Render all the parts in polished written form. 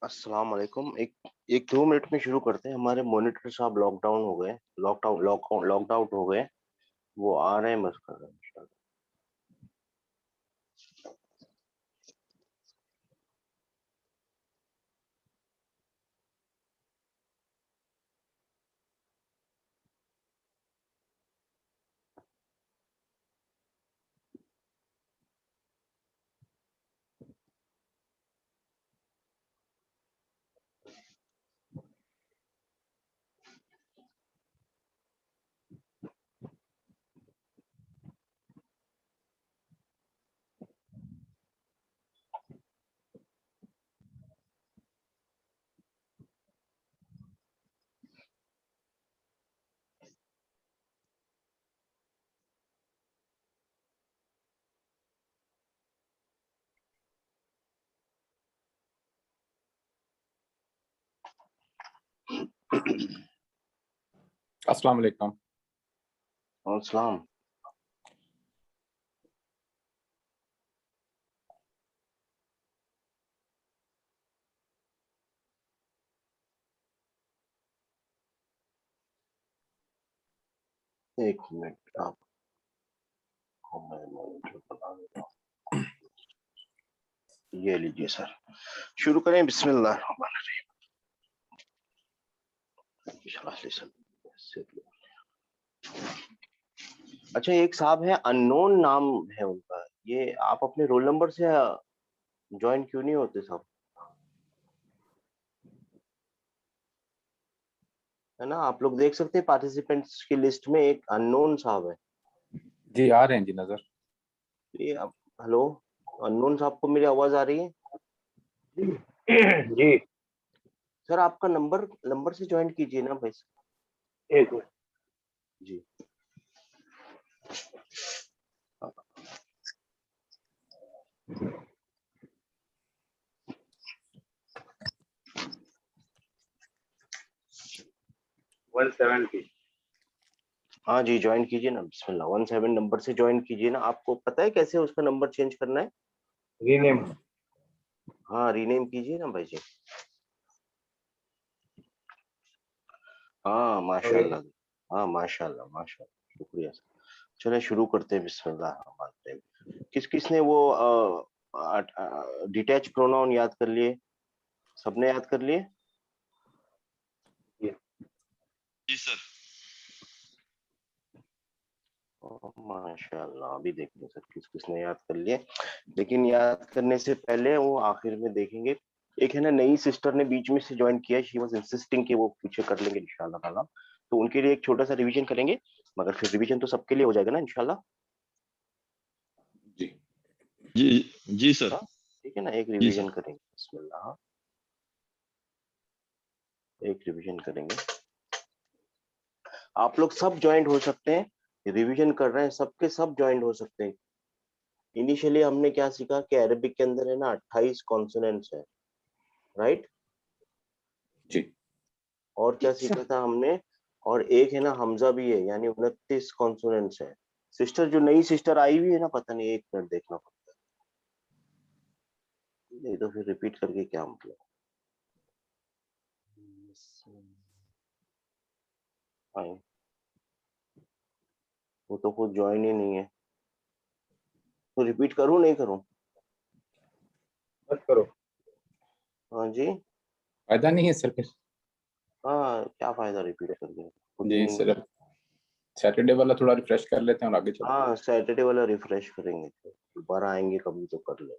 अस्सलाम वालेकुम। एक 2 मिनट में शुरू करते हैं। हमारे मॉनिटर साहब लॉकडाउन हो गए, लॉकड आउट हो गए। वो आ रहे हैं, बस कर रहे हैं। अस्सलाम वालेकुम। और सलाम। एक मिनट आपको मैं मॉनिटर बना देता हूँ। ये लीजिए सर, शुरू करें। बिस्मिल्लाह रहमान रहीम। अच्छा, एक साहब है, अननोन नाम है उनका। ये आप अपने रोल नंबर से ज्वाइन क्यों नहीं होते साहब? है ना, आप लोग देख सकते हैं पार्टिसिपेंट्स की लिस्ट में एक अननोन साहब है। जी आ रहे हैं जी नजर। ये आप, हेलो, अननोन साहब को मेरी आवाज आ रही है? जी सर आपका नंबर नंबर से ज्वाइन कीजिए ना भाई। एक मिनट। जी 170 हाँ जी, ज्वाइन कीजिए ना। बिस्मिल्लाह 17 नंबर से ज्वाइन कीजिए ना। आपको पता है कैसे उसका नंबर चेंज करना है? रीनेम। हाँ, रीनेम कीजिए ना भाई जी। हाँ माशाल्लाह। हाँ माशाल्लाह माशाल्लाह, शुक्रिया सर। चलिए शुरू करते हैं। बिस्मिल्लाह रहमान रहीम। किस किसने वो डिटैच प्रोनाउन याद कर लिए? सबने याद कर लिए? जी सर। माशाल्लाह, अभी देखेंगे सर किस किसने याद कर लिए। लेकिन याद करने से पहले वो आखिर में देखेंगे। एक है ना, नई सिस्टर ने बीच में से ज्वाइन किया। शी वाज इंसिस्टिंग कि वो पीछे कर लेंगे इंशाल्लाह ताला। तो उनके लिए एक छोटा सा रिवीजन करेंगे, मगर फिर रिवीजन तो सबके लिए हो जाएगा ना इंशाल्लाह। जी जी जी सर। हाँ ठीक है ना, एक जी रिवीजन सर। करेंगे। बिस्मिल्लाह, एक रिवीजन करेंगे। आप लोग सब ज्वाइंट हो सकते हैं, रिवीजन कर रहे हैं, सबके सब ज्वाइंट हो सकते हैं। इनिशियली हमने क्या सीखा कि अरबिक के अंदर है ना 28 कॉन्सोनेंट्स है, राइट? जी और क्या सीखा था हमने? और एक है ना हमजा भी है, यानी 29 कॉन्सोनेंट्स है। सिस्टर, जो नई सिस्टर आई हुई है ना, पता नहीं, एक मिनट देखना पड़ता है। नहीं तो फिर रिपीट करके क्या मतलब? हाँ, वो तो खुद ज्वाइन ही नहीं है। तो रिपीट करूं नहीं करूं? मत करो। हाँ जी। फायदा नहीं है सर फिर। हाँ, क्या फायदा रिपीट करके, खुद ही जी नहीं। सर सैटरडे वाला थोड़ा रिफ्रेश कर लेते हैं और आगे चलते हाँ, सैटरडे वाला रिफ्रेश करेंगे, दोबारा आएंगे कभी तो कर ले।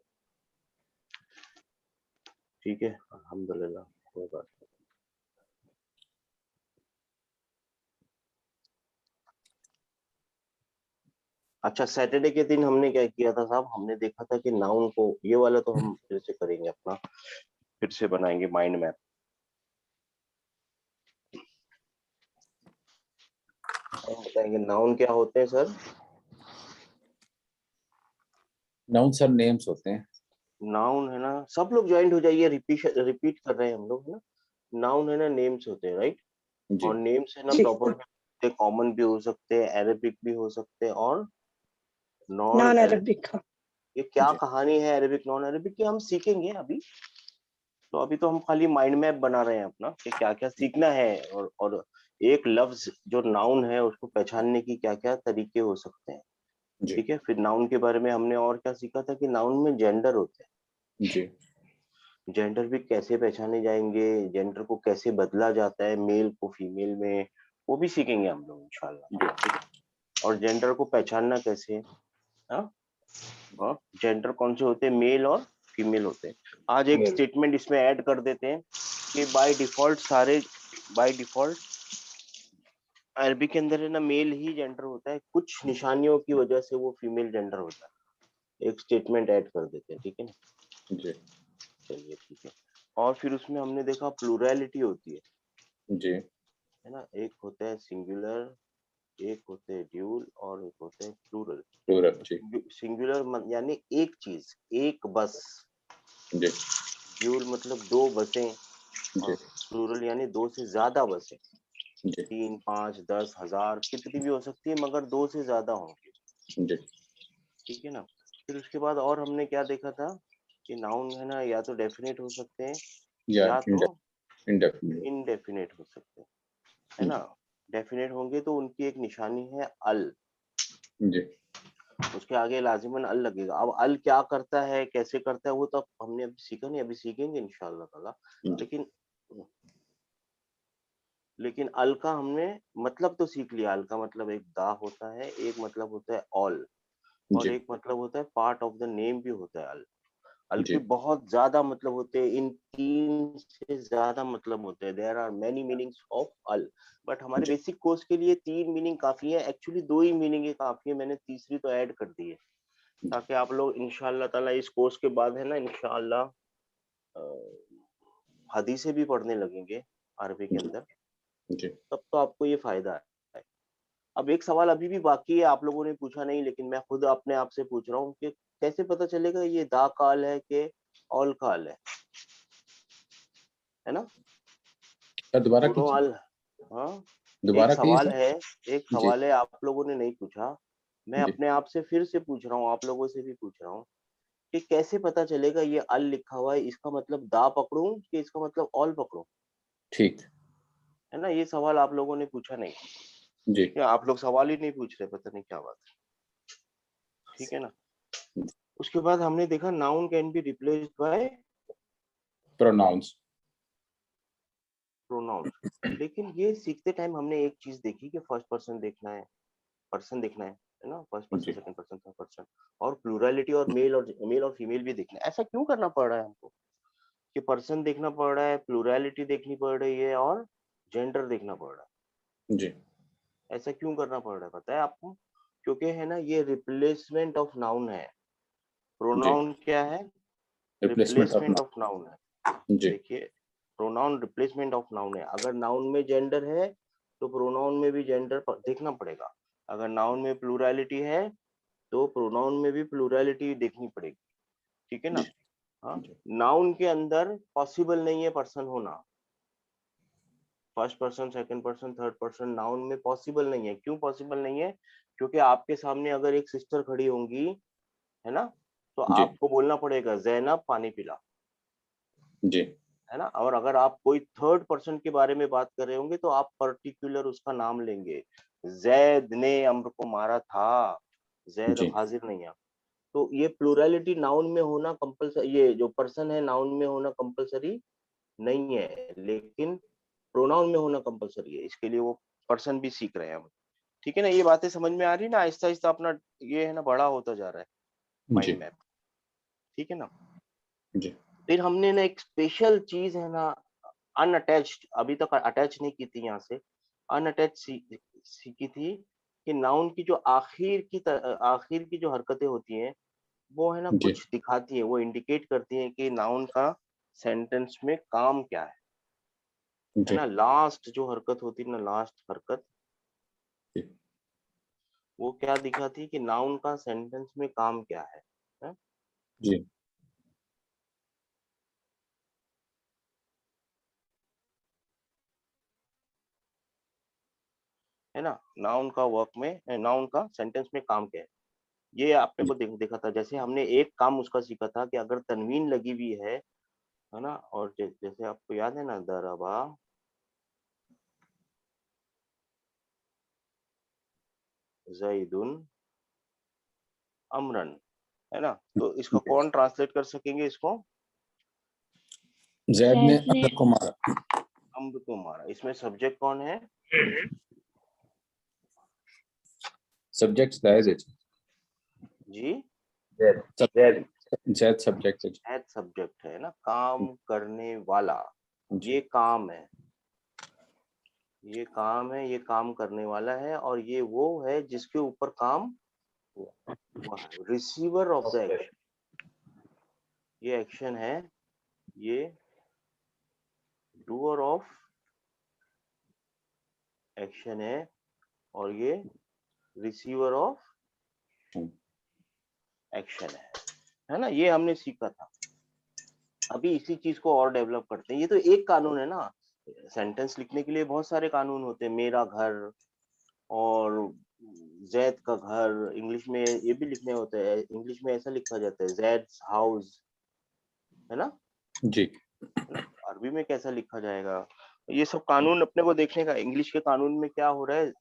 ठीक है, अल्हम्दुलिल्लाह, कोई बात नहीं। अच्छा, सैटरडे के दिन हमने क्या किया था साहब? हमने देखा था कि नाउन को, ये वाला तो हम फिर से करेंगे अपना, फिर से बनाएंगे माइंड मैप। हम बताएंगे नाउन क्या होते हैं सर। हैं। नाउन सर नेम्स होते हैं। नाउन है ना, सब लोग ज्वाइंट हो जाइए, रिपीट कर रहे हैं हम लोग, है ना। नाउन है ना, नेम्स होते हैं, राइट? जी और नेम्स है ना, जी प्रॉपर भी हो सकते हैं, कॉमन भी हो सकते हैं, अरेबिक भी हो सकते हैं, और नॉन नॉन अरेबिक। अरबिक का। ये क्या जी कहानी है अरेबिक नॉन अरेबिक की, हम सीखेंगे अभी। तो अभी तो हम खाली माइंड मैप बना रहे हैं अपना कि क्या क्या सीखना है, और एक लफ्ज जो नाउन है उसको पहचानने की क्या क्या तरीके हो सकते हैं। जी ठीक है, फिर नाउन के बारे में हमने और क्या सीखा था कि नाउन में जेंडर होते हैं। जी जेंडर भी कैसे पहचाने जाएंगे, जेंडर को कैसे बदला जाता है मेल को फीमेल में, वो भी सीखेंगे हम लोग इंशाल्लाह। ठीक है, और जेंडर को पहचानना कैसे, हाँ, और जेंडर कौन से होते हैं, मेल और फीमेल होते हैं। आज एक Male. स्टेटमेंट इसमें ऐड कर देते हैं कि बाय डिफॉल्ट अरबी के अंदर है ना मेल ही जेंडर होता है, कुछ निशानियों की वजह से वो फीमेल जेंडर होता है। एक स्टेटमेंट ऐड कर देते हैं, ठीक है ना। जी चलिए ठीक है। और फिर उसमें हमने देखा प्लूरैलिटी होती जी है ना, एक होता है सिंगुलर, एक होते हैं ड्यूल और एक होते हैं प्लूरल। प्लूरल जी सिंगुलर यानी एक चीज, एक बस। जी ड्यूल मतलब दो बसें, जी और प्लूरल यानी दो से ज्यादा बसें। जी 3, 5, 10, 1000 कितनी भी हो सकती है, मगर दो से ज्यादा होंगी। जी ठीक है ना। फिर उसके बाद और हमने क्या देखा था कि नाउन है ना या तो डेफिनेट हो सकते हैं या या तो इंडेफिनिट इनडेफिनेट हो सकते हैं, है ना। जी डेफिनेट होंगे तो उनकी एक निशानी है अल, जी उसके आगे लाजिमन अल लगेगा। अब अल क्या करता है, कैसे करता है, वो तो हमने अभी सीखा नहीं, अभी सीखेंगे इंशाल्लाह ताला। जी लेकिन लेकिन अल का हमने मतलब तो सीख लिया। अल का मतलब एक दा होता है, एक मतलब होता है ऑल, और जी एक मतलब होता है पार्ट ऑफ द नेम भी होता है अल। अल के जी बहुत ज्यादा मतलब होते हैं, इन 3 से ज्यादा मतलब होते हैं। There are many meanings of all, but हमारे जी बेसिक कोर्स के लिए 3 मीनिंग काफी है। एक्चुअली 2 ही मीनिंग है काफी है, मैंने तीसरी तो ऐड कर दी है ताकि आप लोग इंशाल्लाह ताला इस कोर्स के बाद है ना इंशाल्लाह हदीसें भी पढ़ने लगेंगे अरबी के अंदर, जी तब तो आपको ये फायदा है। अब एक सवाल अभी भी बाकी है, आप लोगों ने पूछा नहीं, लेकिन मैं खुद अपने आप से पूछ रहा हूँ कि कैसे पता चलेगा ये दा काल है कि ऑल काल है ना। दोबारा दोनों कीजिए अल, हाँ। एक दोबारा कहिए सवाल सर है, एक जी सवाल है, आप लोगों ने नहीं पूछा, मैं जी अपने आप से फिर से पूछ रहा हूँ, आप लोगों से भी पूछ रहा हूँ कि कैसे पता चलेगा ये अल लिखा हुआ है, इसका मतलब दा पकड़ूं कि इसका मतलब ऑल पकड़ूं, ठीक है ना। ये सवाल आप लोगों ने पूछा नहीं, जी या आप लोग सवाल ही नहीं पूछ रहे, पता नहीं क्या बात है। ठीक है ना। उसके बाद हमने देखा noun can be replaced by pronouns pronouns. लेकिन ये सीखते टाइम हमने एक चीज देखी कि फर्स्ट पर्सन देखना है, पर्सन देखना है ना, फर्स्ट पर्सन, जी सेकंड पर्सन, थर्ड पर्सन, और प्लूरलिटी और मेल और फीमेल भी देखना है। ऐसा क्यों करना पड़ रहा है हमको कि पर्सन देखना पड़ रहा है, प्लूरलिटी देखनी पड़ रही है, और जेंडर देखना पड़ रहा जी है। ऐसा क्यों करना पड़ रहा है पता है आपको? क्योंकि है ना ये रिप्लेसमेंट ऑफ नाउन है। जी प्रोनाउन क्या है? Replacement of replacement of noun है। नाउन जी देखिए, प्रोनाउन रिप्लेसमेंट ऑफ नाउन है। अगर नाउन में जेंडर है तो प्रोनाउन में भी जेंडर देखना पड़ेगा। अगर नाउन में प्लूरलिटी है तो प्रोनाउन में भी प्लूरलिटी देखनी पड़ेगी। ठीक है जी ना। हाँ, जी नाउन के अंदर पॉसिबल नहीं है पर्सन होना, first person, second person, third person noun में पॉसिबल नहीं है। क्यों पॉसिबल नहीं है? क्योंकि आपके सामने अगर एक सिस्टर खड़ी होंगी, है ना, तो जी आपको बोलना पड़ेगा जैनब पानी पिला, जी है ना। और अगर आप कोई थर्ड पर्सन के बारे में बात कर रहे होंगे तो आप पर्टिकुलर उसका नाम लेंगे। जैद ने अम्र को मारा था, जैद अब जी हाजिर नहीं है। तो ये प्लूरलिटी नाउन में होना कंपलसरी, ये जो पर्सन है नाउन में होना कंपलसरी नहीं है, लेकिन प्रोनाउन में होना कंपलसरी है। इसके लिए वो पर्सन भी सीख रहे हैं हम। ठीक है ना, ये बातें समझ में आ रही है ना, आहिस्ता आहिस्ता अपना ये है ना बड़ा होता जा रहा है जी माइंड मैप। ठीक है ना। जी फिर हमने ना एक स्पेशल चीज है ना, अनअटैच्ड, अभी तक अटैच नहीं की थी यहाँ से, अनअटैच सीखी थी कि नाउन की जो आखिर की जो हरकतें होती हैं वो है ना जी कुछ दिखाती है, वो इंडिकेट करती हैं कि नाउन का सेंटेंस में काम क्या है जी ना। लास्ट जो हरकत होती है ना, लास्ट हरकत, जी वो क्या दिखाती है कि नाउन का सेंटेंस में काम क्या है? जी है ना, नाउन का वर्क में, नाउन का सेंटेंस में काम क्या है, ये आपने को देखा था। जैसे हमने एक काम उसका सीखा था कि अगर तनवीन लगी हुई है है ना। और जैसे आपको याद है ना, दरबा ज़ैदुन अमरन, है ना। तो इसका कौन ट्रांसलेट कर सकेंगे इसको? जैद ने जैद ने अमर को मारा। अम्र को मारा। इसमें सब्जेक्ट कौन है? सब्जेक्ट जायज है जी, Z. जैद सब्जेक्ट है एज सब्जेक्ट है ना, काम करने वाला। जी। ये काम है, ये काम है, ये काम करने वाला है, और ये वो है जिसके ऊपर काम हुआ है, receiver of the Okay. Action. ये एक्शन है, ये डूअर ऑफ एक्शन है, और ये रिसीवर ऑफ एक्शन है ना। ये हमने सीखा था। अभी इसी चीज को और डेवलप करते हैं। ये तो एक कानून है ना, सेंटेंस लिखने के लिए बहुत सारे कानून होते हैं। मेरा घर और जैद का घर, इंग्लिश में ये भी लिखने होते हैं। इंग्लिश में ऐसा लिखा जाता है, जैद्स हाउस, है ना। जी। है ना, अरबी में कैसा लिखा जाएगा? ये सब कानून अपने को देखने का। इंग्लिश के कानून में क्या हो रहा है,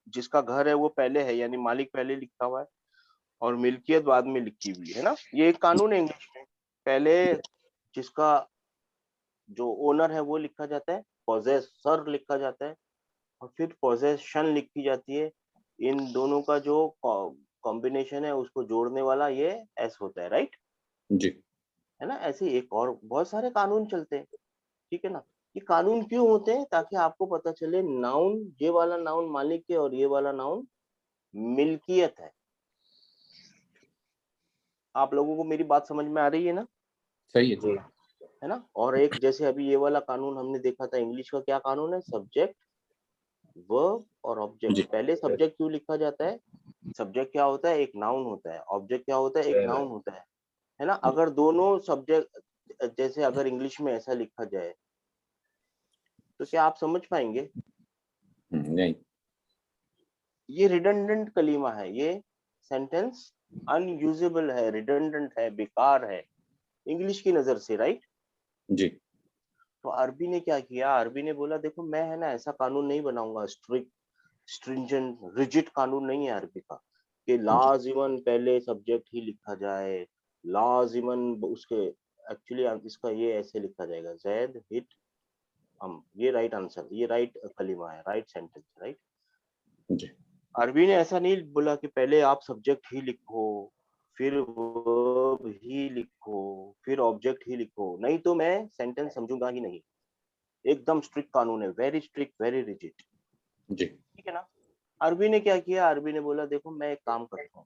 जिसका घर है वो पहले है, यानी मालिक पहले लिखा हुआ है, और मिल्कियत बाद में लिखी हुई है ना। ये एक कानून है इंग्लिश में। पहले जिसका जो ओनर है वो लिखा जाता है, पोजेसर लिखा जाता है, और फिर पोजेशन लिखी जाती है। इन दोनों का जो कॉम्बिनेशन है, उसको जोड़ने वाला ये एस होता है, राइट, जी। है ना। ऐसे एक और बहुत सारे कानून चलते हैं, ठीक है ना। ये कानून क्यों होते हैं? ताकि आपको पता चले नाउन, ये वाला नाउन मालिक है और ये वाला नाउन मिल्कियत है। आप लोगों को मेरी बात समझ में आ रही है ना? सही है जी. है ना। और एक जैसे अभी ये वाला कानून हमने देखा था, इंग्लिश का क्या कानून है? सब्जेक्ट, वर्ब और ऑब्जेक्ट। जी। पहले सब्जेक्ट क्यों लिखा जाता है? सब्जेक्ट क्या होता है? एक नाउन होता है। ऑब्जेक्ट क्या होता है? एक नाउन होता है ना। अगर दोनों सब्जेक्ट, जैसे अगर इंग्लिश में ऐसा लिखा जाए, तो क्या आप समझ पाएंगे? नहीं। ये रिडंडेंट कलीमा है, ये सेंटेंस अनयूजेबल है, रिडंडेंट है, बेकार है इंग्लिश की नजर से, राइट। जी। तो अरबी ने क्या किया? अरबी ने बोला देखो, मैं है ना ऐसा कानून नहीं बनाऊंगा, स्ट्रिक्ट, स्ट्रिंजेंट, रिजिड कानून नहीं है अरबी का, कि लाजिमन पहले सब्जेक्ट ही लिखा जाए, लाजिमन उसके, एक्चुअली इसका ये ऐसे लिखा जाएगा, जैद हिट हम। ये राइट आंसर, ये राइट कलीमा है, राइट सेंटेंस, राइट। जी। अरबी ने ऐसा नहीं बोला कि पहले आप सब्जेक्ट ही लिखो, फिर वर्ब ही लिखो, फिर ऑब्जेक्ट ही लिखो, नहीं तो मैं सेंटेंस समझूंगा ही नहीं। एकदम स्ट्रिक्ट कानून है, वेरी स्ट्रिक्ट, वेरी रिजिड, जी। ठीक है ना। अरबी ने क्या किया? अरबी ने बोला देखो, मैं एक काम करता हूँ,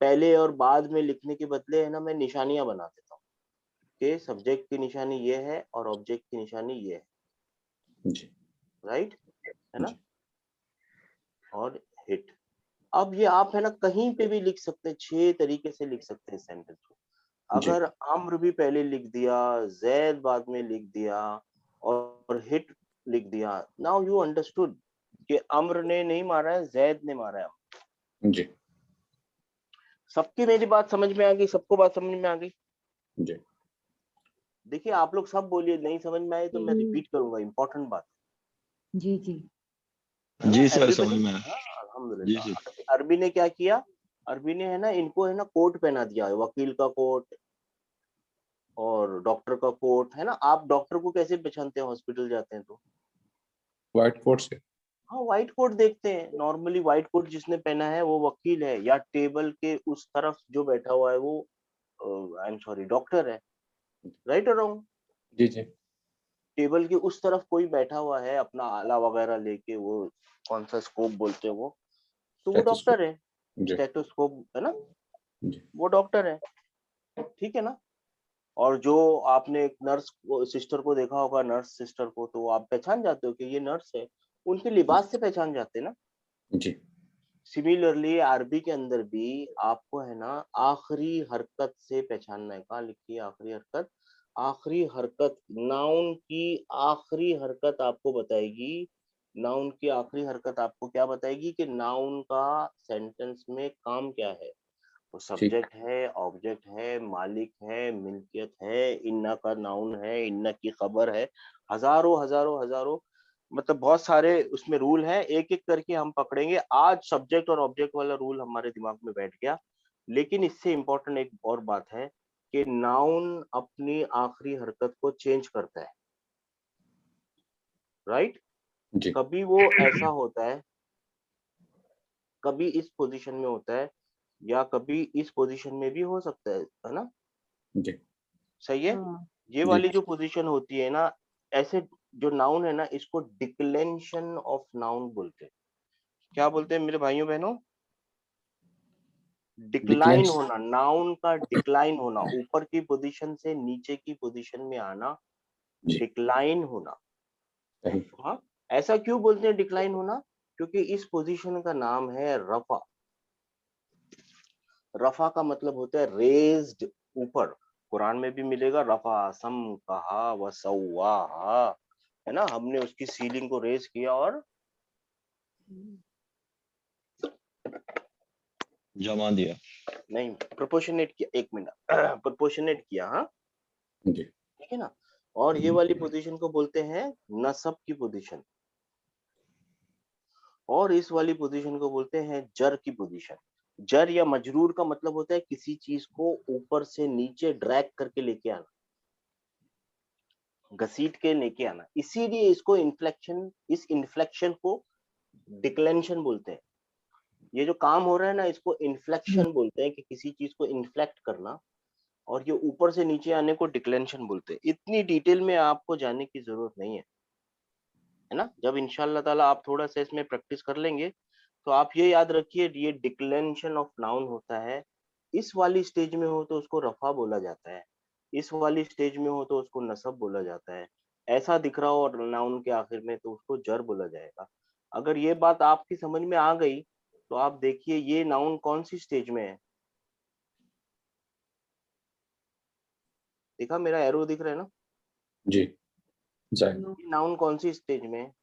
पहले और बाद में लिखने के बदले है ना, मैं निशानियां बना देता हूँ कि सब्जेक्ट की निशानी ये है और ऑब्जेक्ट की निशानी ये है, जी। राइट, है ना। जी। और हिट। अब ये आप है ना कहीं पे भी लिख सकते हैं, 6 तरीके से लिख सकते हैं सेंटेंस को। जी। अगर अम्र भी पहले लिख दिया, जैद बाद में लिख दिया, और हिट लिख दिया, नाउ यू अंडरस्टूड कि अम्र ने नहीं मारा है, जैद ने मारा है। जी। सबकी मेरी बात समझ में आ गई? सबको बात समझ में आ गई? जी। देखिए, आप लोग सब बोलिए, नहीं समझ में आए तो मैं रिपीट करूंगा, इंपॉर्टेंट बात जी जी है ना। जी सर, समझ एवरीबॉडी, में आया। हाँ, जी अल्हम्दुलिल्लाह। सर। अरबी ने क्या किया? अरबी ने है ना इनको है ना कोट पहना दिया, वकील का कोट और डॉक्टर का कोट, है ना। आप डॉक्टर को कैसे पहचानते हैं? हॉस्पिटल जाते हैं तो व्हाइट कोट से। हाँ, व्हाइट कोट देखते हैं नॉर्मली। व्हाइट कोट जिसने पहना है वो वकील है, या टेबल के उस तरफ जो बैठा हुआ है वो आई एम सॉरी डॉक्टर है, राइट और रॉन्ग। जी। जी। टेबल के उस तरफ कोई बैठा हुआ है अपना आला वगैरह लेके, वो कौन सा स्कोप बोलते हैं वो, तो वो स्टेथोस्कोप। डॉक्टर है। जी। स्टेथोस्कोप, है ना, जी। वो डॉक्टर है, ठीक है ना। और जो आपने एक नर्स सिस्टर को देखा होगा, नर्स सिस्टर को, तो आप पहचान जाते हो कि ये नर्स है, उनके लिबास से पहचान जाते हैं ना। जी। सिमिलरली अरबी के अंदर भी आपको है ना आखिरी हरकत से पहचानना है। कहाँ लिखी है आखिरी हरकत? आखिरी हरकत नाउन की आखिरी हरकत आपको बताएगी। नाउन की आखिरी हरकत आपको क्या बताएगी कि नाउन का सेंटेंस में काम क्या है। वो सब्जेक्ट है, ऑब्जेक्ट है, मालिक है, मिल्कियत है, इन्ना का नाउन है, इन्ना की खबर है, हजारों हजारों हजारों, मतलब बहुत सारे उसमें रूल हैं, एक एक करके हम पकड़ेंगे। आज सब्जेक्ट और ऑब्जेक्ट वाला रूल हमारे दिमाग में बैठ गया, लेकिन इससे इम्पोर्टेंट एक और बात है कि नाउन अपनी आखिरी हरकत को चेंज करता है, राइट? जी कभी वो ऐसा होता है, कभी इस पोजीशन में होता है, या कभी इस पोजीशन में भी हो सकता है ना? जी सही है? ये जी वाली जो पोजीशन होती है ना, ऐसे जो नाउन है ना, इसको डिक्लेंशन ऑफ नाउन बोलते हैं। क्या बोलते हैं मेरे भाइयों बहनों? डिक्लाइन डिक्लेंस होना, नाउन का डिक्लाइन होना, ऊपर की पोजीशन से नीचे की पोजीशन में आना, जी डिक्लाइन होना। सही हाँ, ऐसा क्यों बोलते हैं डिक्लाइन होना? क्योंकि इस पोजीशन का नाम है रफा। रफा का मतलब होता है रेज्ड, ऊपर। कुरान में भी मिलेगा, रफा सम कहा व सव्वाहा, है ना? हमने उसकी सीलिंग को रेज किया और जमा दिया। नहीं, प्रोपोर्शनेट किया। एक मिनट, प्रोपोर्शनेट किया, हाँ, जी ठीक है ना? और ये वाली पोजीशन को बोलते हैं नसब की पोजीशन, और इस वाली पोजीशन को बोलते हैं जर की पोजीशन। जर या मजरूर का मतलब होता है किसी चीज को ऊपर से नीचे ड्रैग करके लेके आना, घसीट के लेके आना। इसीलिए इसको इन्फ्लेक्शन, इस इन्फ्लेक्शन को डिक्लेंशन बोलते हैं। ये जो काम हो रहा है ना, इसको इन्फ्लेक्शन बोलते हैं, कि किसी चीज को इन्फ्लेक्ट करना, और ये ऊपर से नीचे आने को डिक्लेंशन बोलते हैं। इतनी डिटेल में आपको जाने की जरूरत नहीं है ना? जब इंशाल्लाह ताला आप थोड़ा सा इसमें प्रैक्टिस कर लेंगे, तो आप ये याद रखिए, ये डिक्लेंशन ऑफ नाउन होता है। इस वाली स्टेज में हो तो उसको रफा बोला जाता है, इस वाली स्टेज में हो तो उसको नसब बोला जाता है, ऐसा दिख रहा हो और नाउन के आखिर में तो उसको जर बोला जाएगा। अगर ये बात आपकी समझ में आ गई, तो आप देखिए ये नाउन कौन सी स्टेज में है। देखा मेरा एरो दिख रहा है ना? जी जाए ये नाउन कौन सी स्टेज में है?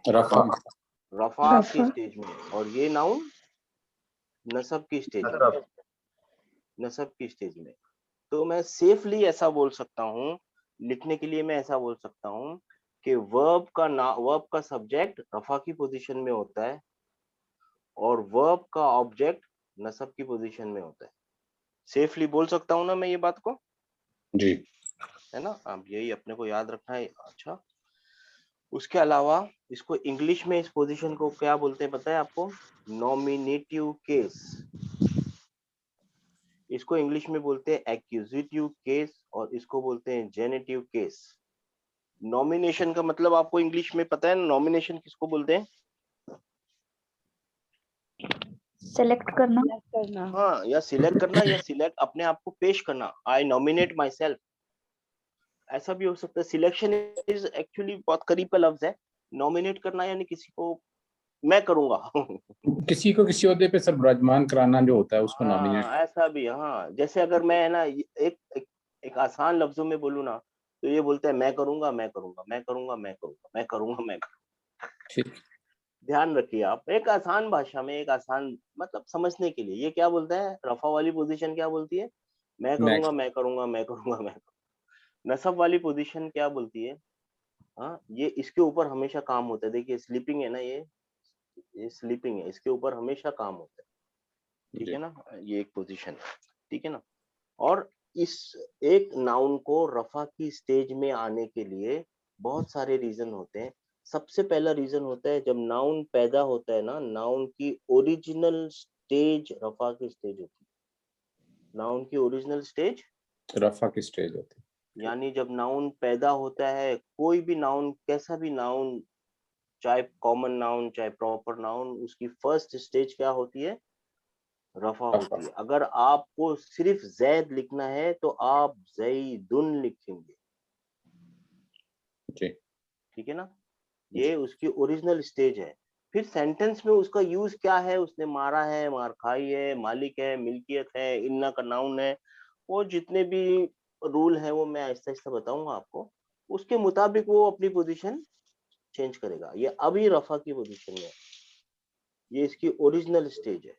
रफा रफा की स्टेज में है। और ये नाउन नसब की स्टेज में, नसब नसब की स्टेज में। तो मैं सेफली ऐसा बोल सकता हूँ, लिखने के लिए मैं ऐसा बोल सकता हूँ कि वर्ब का सब्जेक्ट रफा की पोजीशन में होता है, और वर्ब का ऑब्जेक्ट नसब की पोजीशन में होता है। सेफली बोल सकता हूँ ना मैं ये बात को, जी है ना? अब यही अपने को याद रखना है। अच्छा, उसके अलावा इसको इंग्लिश में इस पोजीशन को क्या बोलते हैं पता है आपको? Nominative case. इसको इंग्लिश में बोलते हैं एक्यूजिटिव केस, और इसको बोलते हैं जेनेटिव केस। नॉमिनेशन का मतलब आपको इंग्लिश में पता है ना? नॉमिनेशन किसको बोलते हैं? सेलेक्ट करना। हाँ, या सिलेक्ट करना, या सिलेक्ट अपने आप को पेश करना। आई नॉमिनेट माई सेल्फ, ऐसा भी हो सकता है। सिलेक्शन इज एक्चुअली बहुत करीब का लफ्ज है। नॉमिनेट करना यानी किसी को मैं करूंगा। किसी को किसी ओहदे पे सब विराजमान कराना जो होता है उसको नॉमिनेट हाँ, ऐसा भी, हाँ। जैसे अगर मैं, है ना, एक आसान लफ्जों में बोलूँ ना, तो ये बोलते हैं मैं करूंगा, मैं करूंगा, मैं करूंगा, मैं करूंगा, मैं करूंगा, मैं करूंगा। ठीक ध्यान रखिए आप, एक आसान भाषा में, एक आसान मतलब समझने के लिए, ये क्या बोलता है? रफा वाली पोजीशन क्या बोलती है? मैं मैं करूंगा, मैं करूंगा, मैं करूंगा, मैं करूंगा। नसब वाली पोजीशन क्या बोलती है? हाँ, ये इसके ऊपर हमेशा काम होता है। देखिए स्लीपिंग है ना, ये स्लीपिंग है, इसके ऊपर हमेशा काम होता है। ठीक जी है ना? ये एक पोजीशन है, ठीक है ना? और इस एक नाउन को रफा की स्टेज में आने के लिए बहुत सारे रीजन होते हैं। सबसे पहला रीजन होता है, जब नाउन पैदा होता है ना, नाउन की ओरिजिनल स्टेज रफा की स्टेज होती है। नाउन की ओरिजिनल स्टेज, रफा की स्टेज होती है यानी जब नाउन पैदा होता है, कोई भी नाउन, कैसा भी नाउन, चाहे कॉमन नाउन चाहे प्रॉपर नाउन, उसकी फर्स्ट स्टेज क्या होती है? रफा रफा होती है। अगर आपको सिर्फ जैद लिखना है तो आप जैदुन लिखेंगे, जी ठीक है ना? ये उसकी ओरिजिनल स्टेज है। फिर सेंटेंस में उसका यूज क्या है? उसने मारा है, मार खाई है, मालिक है, मिल्कियत है, इन्ना का नाउन है, वो जितने भी रूल है वो मैं आहिस्ता आहिस्ता बताऊंगा आपको। उसके मुताबिक वो अपनी पोजीशन चेंज करेगा। ये अभी रफा की पोजीशन में है, ये इसकी ओरिजिनल स्टेज है,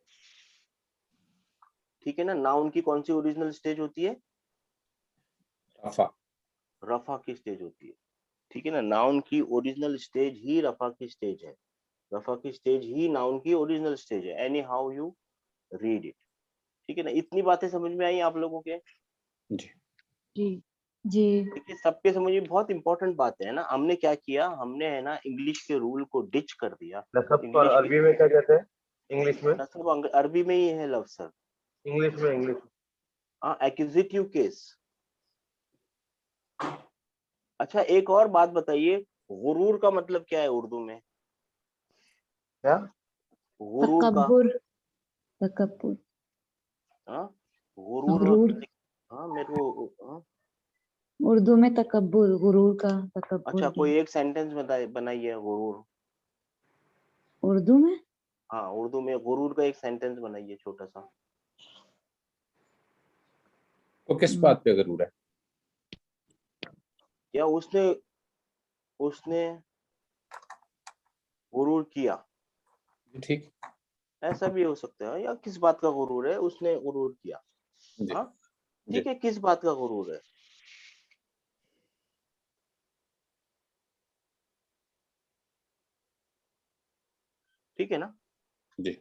ठीक है ना। नाउन की कौन सी ओरिजिनल स्टेज होती है? रफा। रफा की स्टेज होती है, ठीक है ना। नाउन की ओरिजिनल स्टेज ही रफा की स्टेज है, रफा की स्टेज ही नाउन की ओरिजिनल स्टेज है, any how you read it, ठीक है ना। इतनी बातें समझ में आई आप लोगों के? जी जी जी देखिए सबके समझ में बहुत इंपॉर्टेंट बात है ना। हमने क्या किया, हमने है ना इंग्लिश के रूल को डिच कर दिया। नसब को इंग्लिश अरबी में क्या कहते हैं? इंग्लिश में? नसब अरबी में ही है लफ्ज सर। इंग्लिश में, इंग्लिश में। हाँ, एक्यूजिटिव केस। अच्छा एक और बात बताइए, गुरूर का मतलब क्या है उर्दू में? क्या? गुरूर का, तकब्बुर तकब्बुर हाँ गुरूर गुरूर, मतलब, हाँ मेरे को, हाँ। उर्दू में तकब्बुर, गुरूर का तकब्बुर अच्छा है। कोई एक सेंटेंस बनाइए गुरूर। उर्दू में हाँ उर्दू में गुरूर का एक सेंटेंस बनाइए छोटा सा। तो किस बात पे जरूर है? या उसने उसने गुरूर किया, ठीक। ऐसा भी हो सकता है। या किस बात का गुरूर है, उसने गुरूर किया। जी हाँ जी ठीक है, किस बात का गुरूर है? ठीक है ना। जी।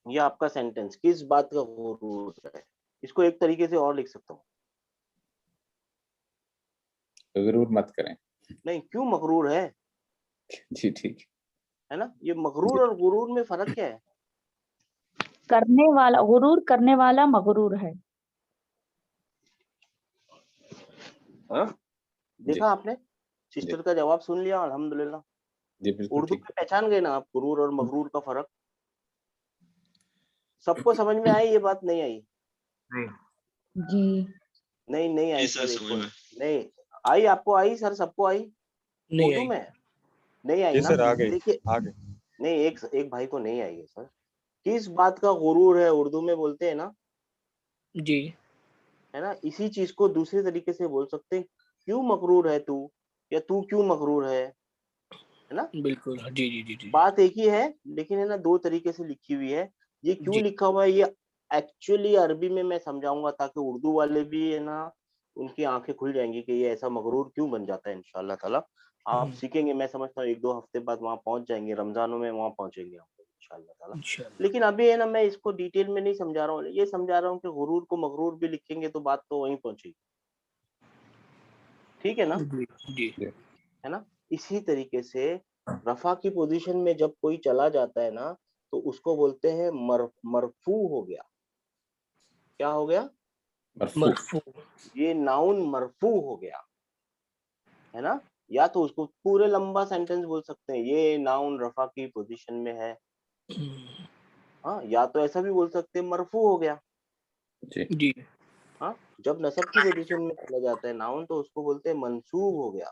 ये आपका सेंटेंस किस बात का गुरूर है, इसको एक तरीके से और लिख सकता हूँ। तो जरूर मत करें। नहीं, क्यों मगरूर है जी ठीक। है ना। ये जी मगरूर और गुरूर में फर्क क्या है? करने वाला, गुरूर करने वाला मगरूर है। हाँ जी देखा आपने, जी सिस्टर का जवाब सुन लिया, अल्हम्दुलिल्लाह। जी बिल्कुल उर्दू ठीक। में पहचान गए ना आप गुरूर और मगरूर का फर्क? सबको समझ में आई ये बात, नहीं आई? नहीं। जी नहीं नहीं जी आई सर सर, एक समझ को में। नहीं आई। आपको आई सर, सबको आई नहीं उर्दू आई। में? नहीं आई जी ना। सर आ गई, देखिए, आ गई। नहीं एक भाई को नहीं आई है सर। किस बात का गुरूर है उर्दू में बोलते हैं ना, जी है ना। इसी चीज को दूसरे तरीके से बोल सकते हैं, क्यों मगरूर है तू, या तू क्यों मगरूर है ना। बिल्कुल, हाँ, जी जी जी जी बात एक ही है, लेकिन है ना दो तरीके से लिखी हुई है। ये क्यों जी। लिखा हुआ है, ये एक्चुअली अरबी में मैं समझाऊंगा, ताकि उर्दू वाले भी है ना उनकी आंखें खुल जाएंगी कि ये ऐसा मगरूर क्यों बन जाता है। इंशाल्लाह ताला आप सीखेंगे, मैं समझता हूँ एक दो हफ्ते बाद वहां पहुंच जाएंगे, रमजानों में वहां पहुंचेंगे हम लोग इंशाल्लाह ताला। इंशाल्लाह। लेकिन अभी है ना मैं इसको डिटेल में नहीं समझा रहा हूँ, ये समझा रहा हूँ कि गुरूर को मगरूर भी लिखेंगे तो बात तो वहीं पहुंचेगी, ठीक है ना, जी जी है ना। इसी तरीके से रफा की पोजीशन में जब कोई चला जाता है ना, तो उसको बोलते हैं मरफू हो गया। क्या हो गया? मरफू। मरफू। ये नाउन मरफू हो गया, है ना। या तो उसको पूरे लंबा सेंटेंस बोल सकते हैं, ये नाउन रफा की पोजीशन में है। हाँ, या तो ऐसा भी बोल सकते हैं मरफू हो गया। जी जी हाँ, जब नसब की पोजीशन में चला जाता है नाउन, तो उसको बोलते हैं मंसूब हो गया।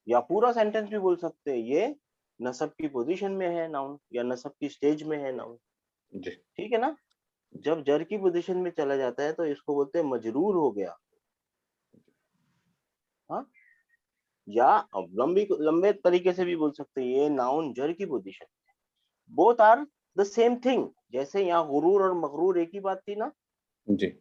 या पूरा सेंटेंस भी बोल सकते हैं, ये नसब की पोजीशन में है नाउन, या नसब की स्टेज में है नाउन, जी ठीक है ना। जब जर की पोजीशन में चला जाता है तो इसको बोलते हैं मजरूर हो गया। हाँ, या अब लंबे तरीके से भी बोल सकते हैं, ये नाउन जर की position. Both are the same thing. जैसे यहाँ गुरूर और मगरूर एक ही बात थी ना, जी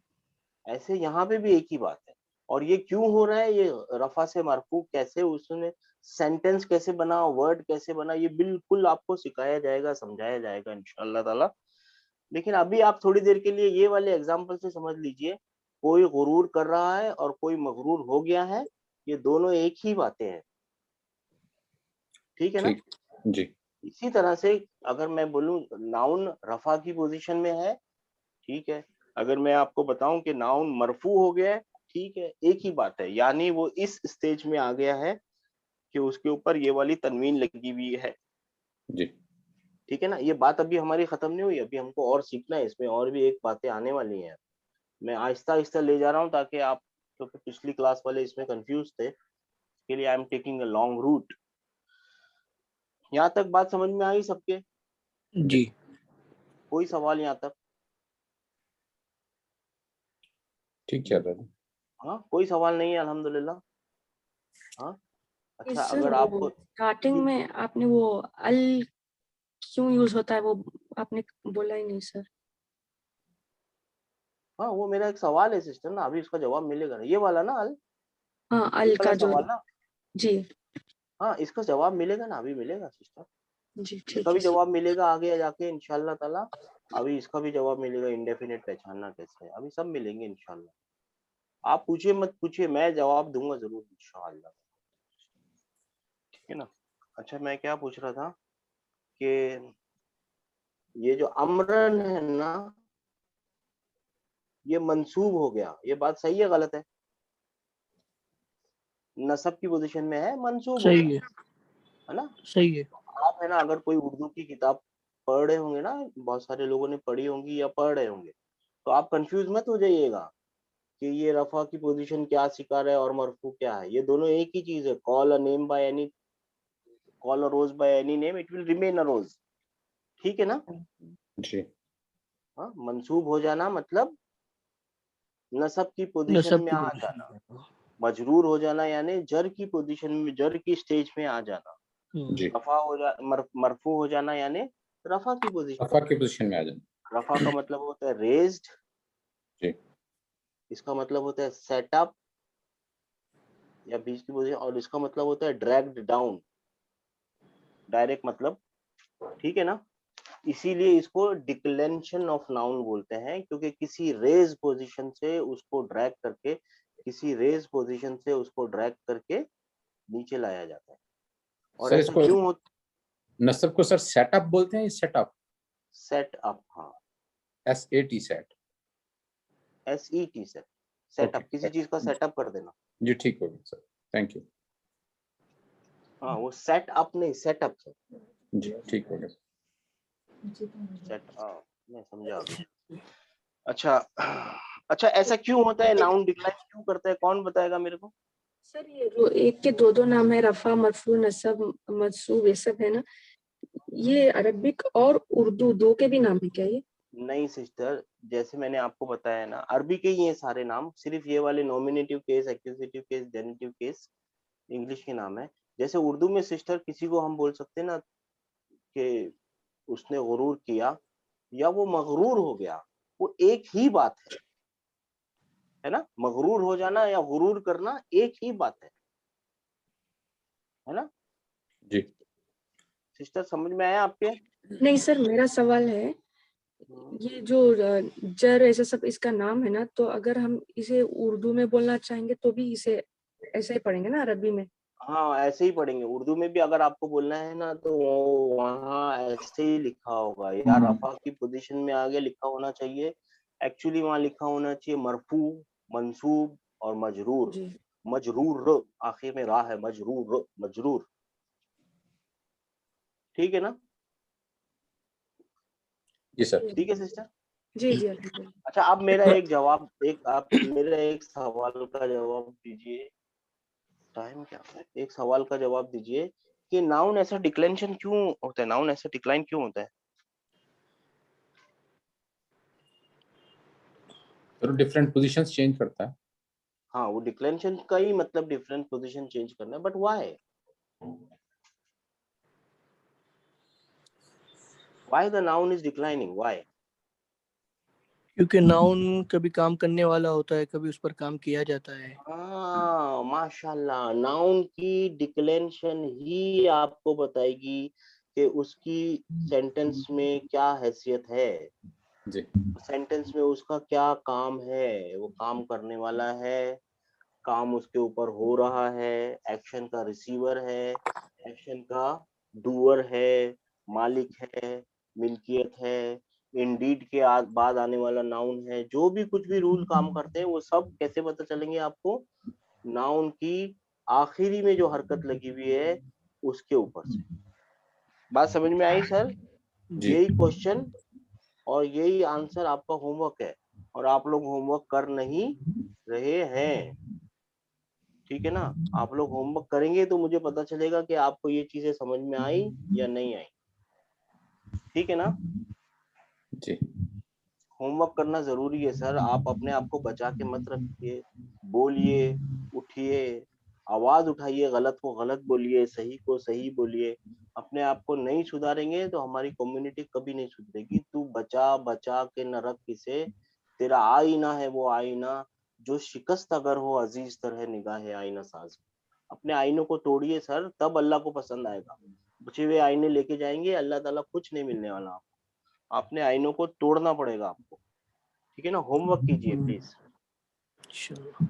ऐसे यहाँ पे भी एक ही बात है। और ये क्यों हो रहा है, ये रफा से मरफू कैसे, उसने सेंटेंस कैसे बना, वर्ड कैसे बना, ये बिल्कुल आपको सिखाया जाएगा, समझाया जाएगा इंशाल्लाह ताला। लेकिन अभी आप थोड़ी देर के लिए ये वाले एग्जाम्पल से समझ लीजिए, कोई गुरूर कर रहा है और कोई मगरूर हो गया है, ये दोनों एक ही बातें हैं, ठीक है ना। ठीक। जी इसी तरह से अगर मैं बोलूं नाउन रफा की पोजीशन में है, ठीक है। अगर मैं आपको बताऊं कि नाउन मरफू हो गया है, ठीक है, एक ही बात है, यानी वो इस स्टेज में आ गया है कि उसके ऊपर ये वाली तनवीन लगी हुई है, जी ठीक है ना। ये बात अभी हमारी खत्म नहीं हुई, अभी हमको और सीखना है, इसमें और भी एक बातें आने वाली हैं। मैं आहिस्ता आहिस्ता ले जा रहा हूँ, ताकि आप, क्योंकि पिछली क्लास वाले इसमें कंफ्यूज थे, इसके लिए I am taking a long route. यहाँ तक बात समझ में आई सबके? जी। कोई सवाल यहाँ तक? ठीक चल रहा है। हाँ, कोई सवाल नहीं है, अल्हम्दुलिल्लाह। हाँ, अच्छा सर अगर वो आपको, स्टार्टिंग में आपने वो अल क्यों यूज होता है वो आपने बोला ही नहीं सर। हाँ वो मेरा एक सवाल है सिस्टर ना, अभी इसका जवाब मिलेगा ना, ये वाला ना अल, हाँ ये अल वाला का जो, सवाल ना, जी हाँ इसका जवाब मिलेगा ना, अभी मिलेगा सिस्टर, जी इसका ठीक भी है सर। जवाब मिलेगा आगे जाके इंशाल्लाह ताला। अभी इसका भी जवाब मिलेगा, इंडेफिनिट पहचानना कैसे है, अभी सब मिलेंगे इंशाल्लाह। आप पूछिए मत पूछिए, मैं जवाब दूंगा जरूर इंशाल्लाह, ठीक है ना। अच्छा मैं क्या पूछ रहा था कि ये जो अमरन है ना, ये मंसूब हो गया, ये बात सही है गलत है? नसब की पोजीशन में है, मंसूब हो सही गया, है ना। सही है। आप है ना, अगर कोई उर्दू की किताब पढ़ रहे होंगे ना, बहुत सारे लोगों ने पढ़ी होंगी या पढ़ रहे होंगे, तो आप कंफ्यूज मत हो जाइएगा कि ये रफा की पोजीशन क्या सिखा रहा है और मरफू क्या है। ये दोनों एक ही चीज है। Call a name by any, call a rose by any name, it will remain a rose, ठीक है ना। जी हाँ, मंसूब हो जाना मतलब नसब की पोजीशन नसब में की आ पोजीशन जाना, में। मजरूर हो जाना यानी जर की पोजीशन में, जर की स्टेज में आ जाना। जी रफा हो जा मरफू हो जाना यानी रफा की पोजीशन। रफा की पोजीशन में आ जाना। रफा का मतलब होता है रेज्ड, जी इसका मतलब होता है सेटअप या बीच की पोजीशन, और इसका मतलब होता है ड्रैग्ड डाउन, डायरेक्ट मतलब, ठीक है ना। इसीलिए इसको डिक्लेंशन ऑफ नाउन बोलते हैं, क्योंकि किसी रेज पोजीशन से उसको ड्रैग करके, किसी रेज पोजीशन से उसको ड्रैग करके नीचे लाया जाता है। और सर ऐसा इसको क्यों होता? नसब को सर सेटअप बोलते हैं, सेटअप, सेट अप, हाँ SAT सेट। SET से, ओके सेटअप, किसी चीज का सेटअप कर देना। जी ठीक हो गया सर, थैंक यू। हाँ वो सेट अप नहीं, सेटअप से, जी ठीक हो गया। सेट अप, मैं समझा अभी। अच्छा अच्छा, ऐसा क्यों होता है, नाउन डिक्लाइन क्यों करता है, कौन बताएगा मेरे को? सर ये जो एक के दो नाम है, रफा मरफू नसब मंसूब, ये सब है ना, ये अरबिक और उर्दू दो के भी नाम है क्या ये? नहीं सिस्टर, जैसे मैंने आपको बताया ना, अरबी के ही ये सारे नाम, सिर्फ ये वाले nominative case, accusative case, genitive case English के नाम है। जैसे उर्दू में सिस्टर किसी को हम बोल सकते हैं ना कि उसने गुरूर किया या वो मगरूर हो गया, वो एक ही बात है ना। मगरूर हो जाना या गुरूर करना एक ही बात है ना। जी सिस्टर समझ में आया आपके? नहीं सर, मेरा सवाल है, ये जो जर ऐसा सब इसका नाम है ना, तो अगर हम इसे उर्दू में बोलना चाहेंगे तो भी इसे ऐसे ही पढ़ेंगे ना अरबी में? हाँ ऐसे ही पढ़ेंगे, उर्दू में भी अगर आपको बोलना है ना तो वहाँ ऐसे ही लिखा होगा यार, रफा की पोजीशन में आगे लिखा होना चाहिए। एक्चुअली वहाँ लिखा होना चाहिए मरफू, मंसूब और मजरूर। जी मजरूर, आखिर में रा है, मजरूर, मजरूर, ठीक है ना। जी सर। ठीक है सिस्टर। जी जी अल्हम्दुलिल्लाह। अच्छा आप मेरा एक जवाब, एक आप मेरा एक सवाल का जवाब दीजिए। टाइम क्या है, एक सवाल का जवाब दीजिए कि नाउन ऐसा डिक्लेंशन क्यों होता है, नाउन ऐसा डिक्लाइन क्यों होता है? सर डिफरेंट पोजीशंस चेंज करता है। हाँ वो डिक्लेंशन का ही मतलब डिफरेंट पोजीशन चेंज करना है, but why the noun is declining, why? क्योंकि नाउन कभी काम करने वाला होता है, कभी उस पर काम किया जाता है। हाँ माशाल्लाह, नाउन की डिक्लेंशन ही आपको बताएगी कि उसकी सेंटेंस में क्या हैसियत है, जी सेंटेंस में उसका क्या काम है, वो काम करने वाला है, काम उसके ऊपर हो रहा है, एक्शन का रिसीवर है, एक्शन का डूअर है, मालिक है, मिल्कियत है, इंडीड के बाद आने वाला नाउन है। जो भी कुछ भी रूल काम करते हैं वो सब कैसे पता चलेंगे आपको? नाउन की आखिरी में जो हरकत लगी हुई है उसके ऊपर से। बात समझ में आई सर? जी यही क्वेश्चन और यही आंसर आपका होमवर्क है, और आप लोग होमवर्क कर नहीं रहे हैं, ठीक है ना। आप लोग होमवर्क करेंगे तो मुझे पता चलेगा कि आपको ये चीजें समझ में आई या नहीं आई, ठीक है ना। जी होमवर्क करना जरूरी है सर, आप अपने आप को बचा के मत रखिए, बोलिए, उठिए, आवाज उठाइए, गलत को गलत बोलिए, सही को सही बोलिए। अपने आप को नहीं सुधारेंगे तो हमारी कम्युनिटी कभी नहीं सुधरेगी। तू बचा बचा के न रख इसे, तेरा आईना है वो आईना, जो शिकस्त अगर हो अजीज तरह निगाह आईना साज। अपने आईनों को तोड़िए सर, तब अल्लाह को पसंद आएगा। बचे हुए आईने लेके जाएंगे, अल्लाह ताला कुछ नहीं मिलने वाला आपको। अपने आईनों को तोड़ना पड़ेगा आपको, ठीक है ना। होमवर्क कीजिए प्लीज, इंशाल्लाह।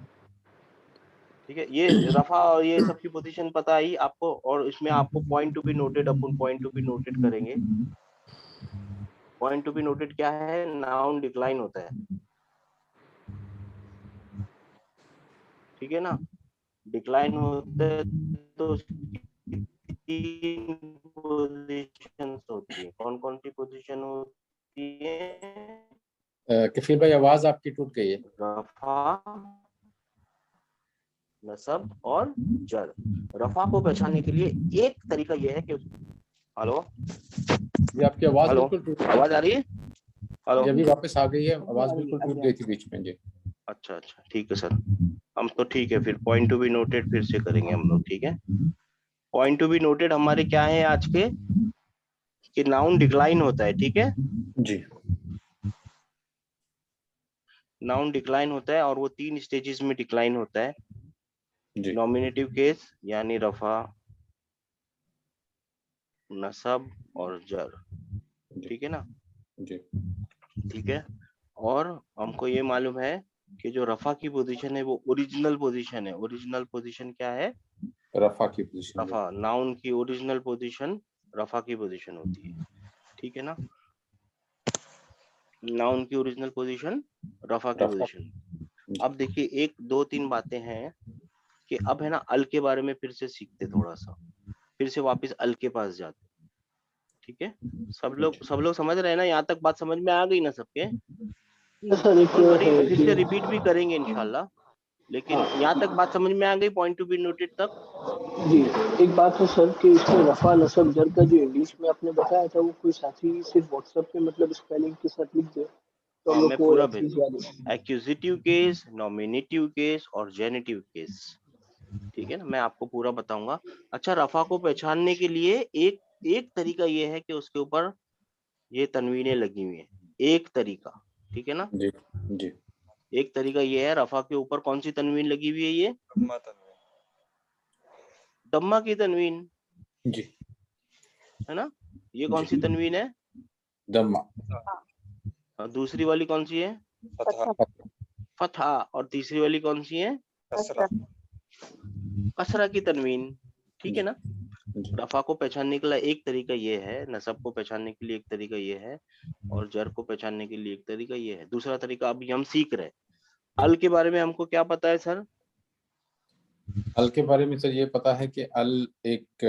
ठीक है। ये रफा और ये सब की पोजीशन पता आई आपको, और इसमें आपको point to be noted, upon point to be noted करेंगे। पॉइंट टू बी नोटेड क्या है? नाउन डिक्लाइन होता है, ठीक है ना। डिक्लाइन होता है तो उसकी 3 पोजीशंस होती है। कौन कौन सी पोजीशन होती है? कफील भाई आवाज आपकी टूट गई है। रफा, नसब और जर। रफा को पहचानने के लिए एक तरीका यह है कि हेलो जी आपकी आवाज हेलो, बिल्कुल टूट आवाज आ रही है? हेलो, जी अभी वापस आ गई है, आवाज बिल्कुल टूट गई थी बीच में जी। अच्छा अच्छा, ठीक है सर। हम तो ठीक है, फिर पॉइंट टू बी नोटेड फिर से करेंगे हम लोग, ठीक है। पॉइंट टू बी नोटेड हमारे क्या है आज के, कि नाउन डिक्लाइन होता है, ठीक है। जी नाउन डिक्लाइन होता है और वो 3 स्टेजेस में डिक्लाइन होता है। जी नॉमिनेटिव केस यानी रफा, नसब और जर, जी ठीक है ना। जी ठीक है, और हमको ये मालूम है कि जो रफा की पोजीशन है वो ओरिजिनल पोजीशन है। ओरिजिनल पोजीशन क्या है? रफा की पोजीशन। रफा, नाउन की ओरिजिनल पोजीशन रफा की पोजीशन होती है, ठीक है ना। नाउन की ओरिजिनल पोजीशन रफा की रफा पोजीशन। अब देखिए 1 2 3 बातें हैं कि अब है ना अल के बारे में फिर से सीखते, थोड़ा सा फिर से वापस अल के पास जाते, ठीक है। सब लोग समझ रहे हैं ना? यहाँ तक बात समझ में आ गई ना सबके? सर एक Don't worry, है फिर कि से रिपीट भी करेंगे इंशाल्लाह, लेकिन यहाँ तक बात समझ में आ गई, पॉइंट टू बी नोटेड तक। जी एक बात है सर कि इसमें रफा नसब जर का जो इंग्लिश में आपने बताया था वो कोई साथी सिर्फ व्हाट्सएप पे मतलब स्पेलिंग के साथ लिख दे तो हम हाँ, लोग मैं को पूरा भेज चीज याद है। एक्यूजिटिव केस, नॉमिनेटिव केस और जेनेटिव केस, ठीक है ना। मैं आपको पूरा बताऊंगा। अच्छा, रफा को पहचानने के लिए एक एक तरीका ये है कि उसके ऊपर ये तनवीनें लगी हुई हैं, एक तरीका, ठीक है ना। जी जी एक तरीका ये है, रफा के ऊपर कौन सी तनवीन लगी हुई है? ये दम्मा की तनवीन जी है ना। ये कौन सी जी तनवीन है? दम्मा और दूसरी वाली कौन सी है? फतहा। और तीसरी वाली कौन सी है? कसरा की तनवीन, ठीक है ना। जी रफा को पहचानने के लिए एक तरीका ये है, नसब को पहचानने के लिए एक तरीका ये है, और जर को पहचानने के लिए एक तरीका ये है। दूसरा तरीका अभी हम सीख रहे हैं। अल के बारे में हमको क्या पता है सर? अल के बारे में सर ये पता है कि अल एक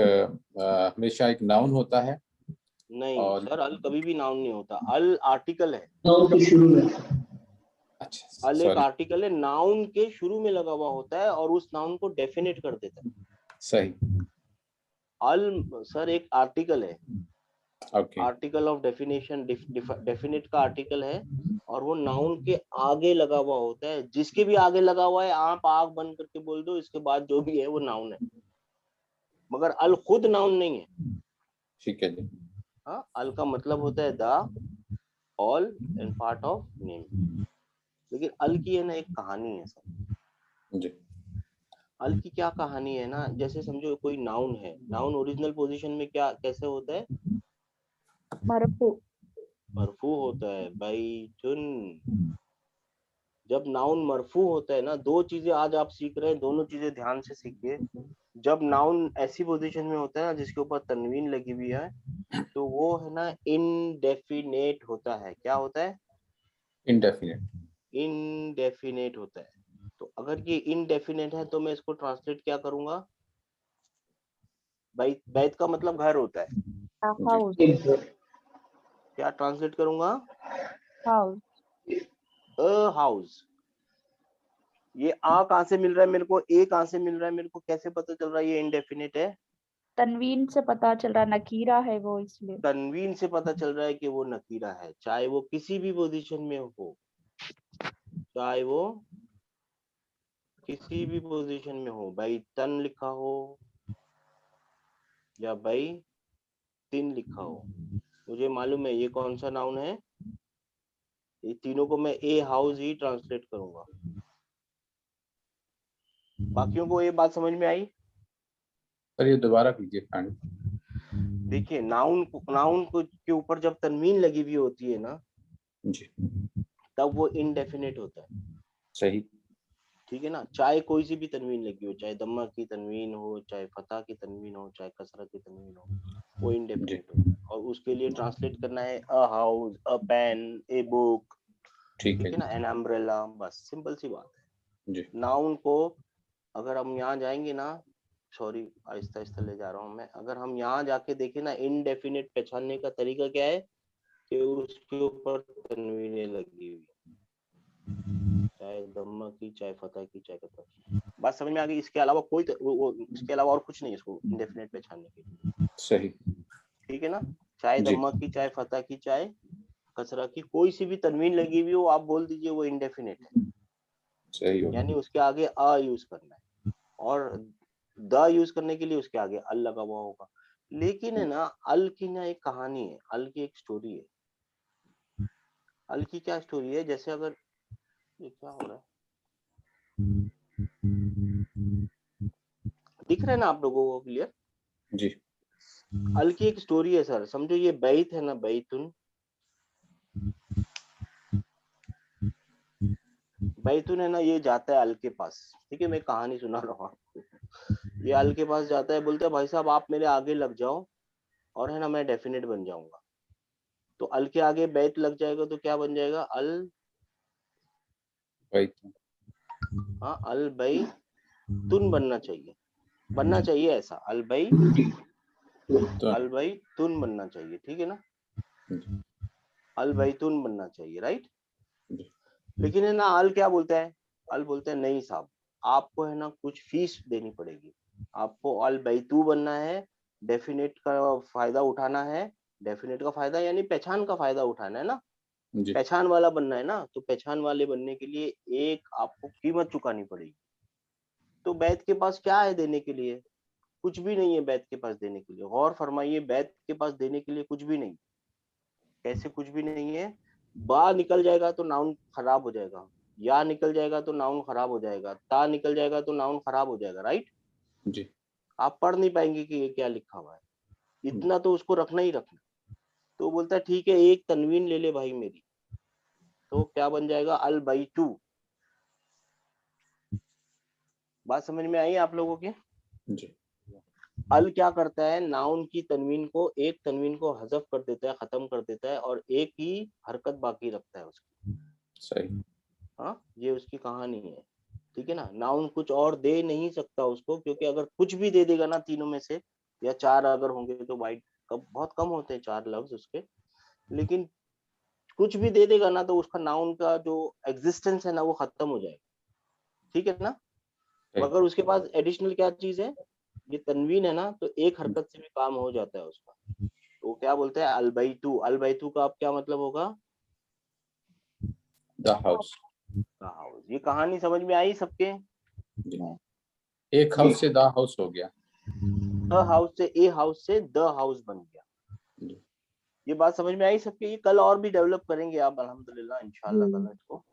हमेशा एक नाउन होता है। नहीं और सर, अल कभी भी नाउन नहीं होता। अल आर्टिकल है। नाउन के शुरू में अच्छा अल एक सॉरी आर्टिकल है, नाउन के शुरू में लगा हुआ होता है और उस नाउन को डेफिनेट कर देता है। सही अल सर एक आर्टिकल है, okay article of definition, definite का आर्टिकल है, और वो नाउन के आगे लगा हुआ होता है। जिसके भी आगे लगा हुआ है आप आंख बंद करके बोल दो, इसके बाद जो भी है वो नाउन है, मगर अल खुद नाउन नहीं है। ठीक है जी हाँ, अल का मतलब होता है the, all and part of name. लेकिन अल की है ना एक कहानी है सर। जी अल की क्या कहानी है ना, जैसे समझो कोई नाउन है, नाउन ओरिजिनल पोजीशन में क्या कैसे होता है? मरफू। मरफू होता है बैतुन। जब नाउन मरफू होता है ना, 2 चीजें आज आप सीख रहे हैं, दोनों चीजें ध्यान से सीखिए। जब नाउन ऐसी पोजीशन में होता है ना जिसके ऊपर तनवीन लगी हुई है, तो वो है ना इनडेफिनेट होता है। क्या होता है? इनडेफिनेट इनडेफिनेट होता है। तो अगर ये इनडेफिनेट है तो मैं इसको ट्रांसलेट क्या करूंगा? बैत, बैत का मतलब घर होता है। हाउस। क्या ट्रांसलेट करूंगा? हाउस। A house. ये आ कहां से मिल रहा है मेरे को? ए कहां से मिल रहा है मेरे को? कैसे पता चल रहा है ये इनडेफिनेट है? तनवीन से पता चल रहा, नकीरा है वो इसलिए। तनवीन से पता चल रहा है कि वो नकीरा है, चाहे वो किसी भी पोजीशन में हो, चाहे वो किसी भी पोजीशन में हो। भाई तन लिखा हो या भाई तिन लिखा हो, मुझे मालूम है ये कौन सा नाउन है। ये तीनों को मैं ए हाउस ही ट्रांसलेट करूंगा। बाकियों को ये बात समझ में आई? सर ये दोबारा कीजिए काइंड। देखिए नाउन को के ऊपर जब तनवीन लगी हुई होती है ना, जी तब वो इनडेफिनेट होता है। सही। ठीक है ना, चाहे कोई सी भी तनवीन लगी हो, चाहे दम्मा की तनवीन हो, चाहे फतह की तनवीन हो, चाहे कसरा की तनवीन हो, वो इनडेफिनेट होता है। और उसके लिए ट्रांसलेट करना है a house, a pen, a book, ठीक ठीक है ना, है एन अम्ब्रेला, बस सिंपल सी बात है। जी नाउन को अगर हम यहाँ जाएंगे ना, सॉरी आहिस्ता आहिस्ता ले जा रहा हूँ मैं, अगर हम यहाँ जाके देखें ना, इनडेफिनेट पहचानने का तरीका क्या है कि उसके ऊपर तनवीनें लगी हुई, चाहे दम्मा की, चाहे फतह की, चाहे कसरा की। बात समझ में आ गई? इसके अलावा कोई इसके अलावा और कुछ नहीं है इसको इंडेफिनेट पहचानने के लिए। सही। ठीक है ना, चाहे जी दम्मा की, चाहे फतह की, चाहे कसरा की, कोई सी भी तनवीन लगी हुई हो, आप बोल दीजिए वो इंडेफिनेट है। सही हो यानी उसके आगे अ यूज करना है, और द यूज करने के लिए उसके आगे अल लगा हुआ होगा। लेकिन है ना, अल की ना एक कहानी है, अल की एक स्टोरी है। अल की क्या स्टोरी है? जैसे अगर ये क्या हो रहा है, दिख रहा है ना आप लोगों को क्लियर? जी अल की एक स्टोरी है सर। समझो ये बैत है ना, बैतुन, बैतुन है ना, ये जाता है अल के पास। ठीक है, मैं कहानी सुना रहा हूँ आपको। ये अल के पास जाता है, बोलता है भाई साहब आप मेरे आगे लग जाओ और है ना मैं डेफिनेट बन जाऊंगा। तो अल के आगे बैत लग जाएगा तो क्या बन जाएगा? अल, वही हाँ अल बई तुन बनना चाहिए, बनना चाहिए ऐसा, अल बई, तो अल बई तुन बनना चाहिए। ठीक है ना, जी, अल बई तुन बनना चाहिए, राइट? जी, लेकिन है ना अल क्या बोलता है? अल बोलता है नहीं साहब, आपको है ना कुछ फीस देनी पड़ेगी, आपको अल बैतू बनना है, डेफिनेट का फायदा उठाना है। डेफिनेट का फायदा यानी पहचान का फायदा उठाना है ना, जी पहचान वाला बनना है ना। तो पहचान वाले बनने के लिए एक आपको कीमत चुकानी पड़ेगी। तो बैत के पास क्या है देने के लिए? कुछ भी नहीं है बैत के पास देने के लिए। गौर फरमाइए, बैत के पास देने के लिए कुछ भी नहीं। कैसे कुछ भी नहीं है? बा निकल जाएगा तो नाउन खराब हो जाएगा, या निकल जाएगा तो नाउन खराब हो जाएगा, ता निकल जाएगा तो नाउन खराब हो जाएगा, राइट? जी आप पढ़ नहीं पाएंगे कि ये क्या लिखा हुआ है। इतना तो उसको रखना ही रखना। तो बोलता है ठीक है, एक तनवीन ले ले भाई मेरी, तो क्या बन जाएगा? अल बैतू। बात समझ में आई आप लोगों के? जी अल क्या करता है? नाउन की तनवीन को, एक तनवीन को हजफ कर देता है, खत्म कर देता है, और एक ही हरकत बाकी रखता है उसकी। सही। हाँ, ये उसकी कहानी है। ठीक है ना, नाउन कुछ और दे नहीं सकता उसको, क्योंकि अगर कुछ भी दे देगा ना तीनों में से, या चार अगर होंगे तो वाइट बहुत कम होते हैं चार लफ्ज उसके, लेकिन कुछ भी दे देगा ना तो उसका नाउन का जो एग्जिस्टेंस है ना वो खत्म हो जाएगा। ठीक है ना, सही। मगर उसके पास एडिशनल क्या चीज है? ये तनवीन है ना, तो एक हरकत से भी काम हो जाता है उसका। तो वो क्या बोलते हैं? अलबैतू। अलबैतू का आप क्या मतलब होगा? The house. हाउस। ये कहानी समझ में आई सबके? एक हाउस से द हाउस हो गया। द हाउस से ए हाउस से द हाउस बन गया। जी ये बात समझ में आई सबके? ये कल और भी डेवलप करेंगे आप अल्हम्दुलिल्लाह इंशाल्लाह ताला इसको।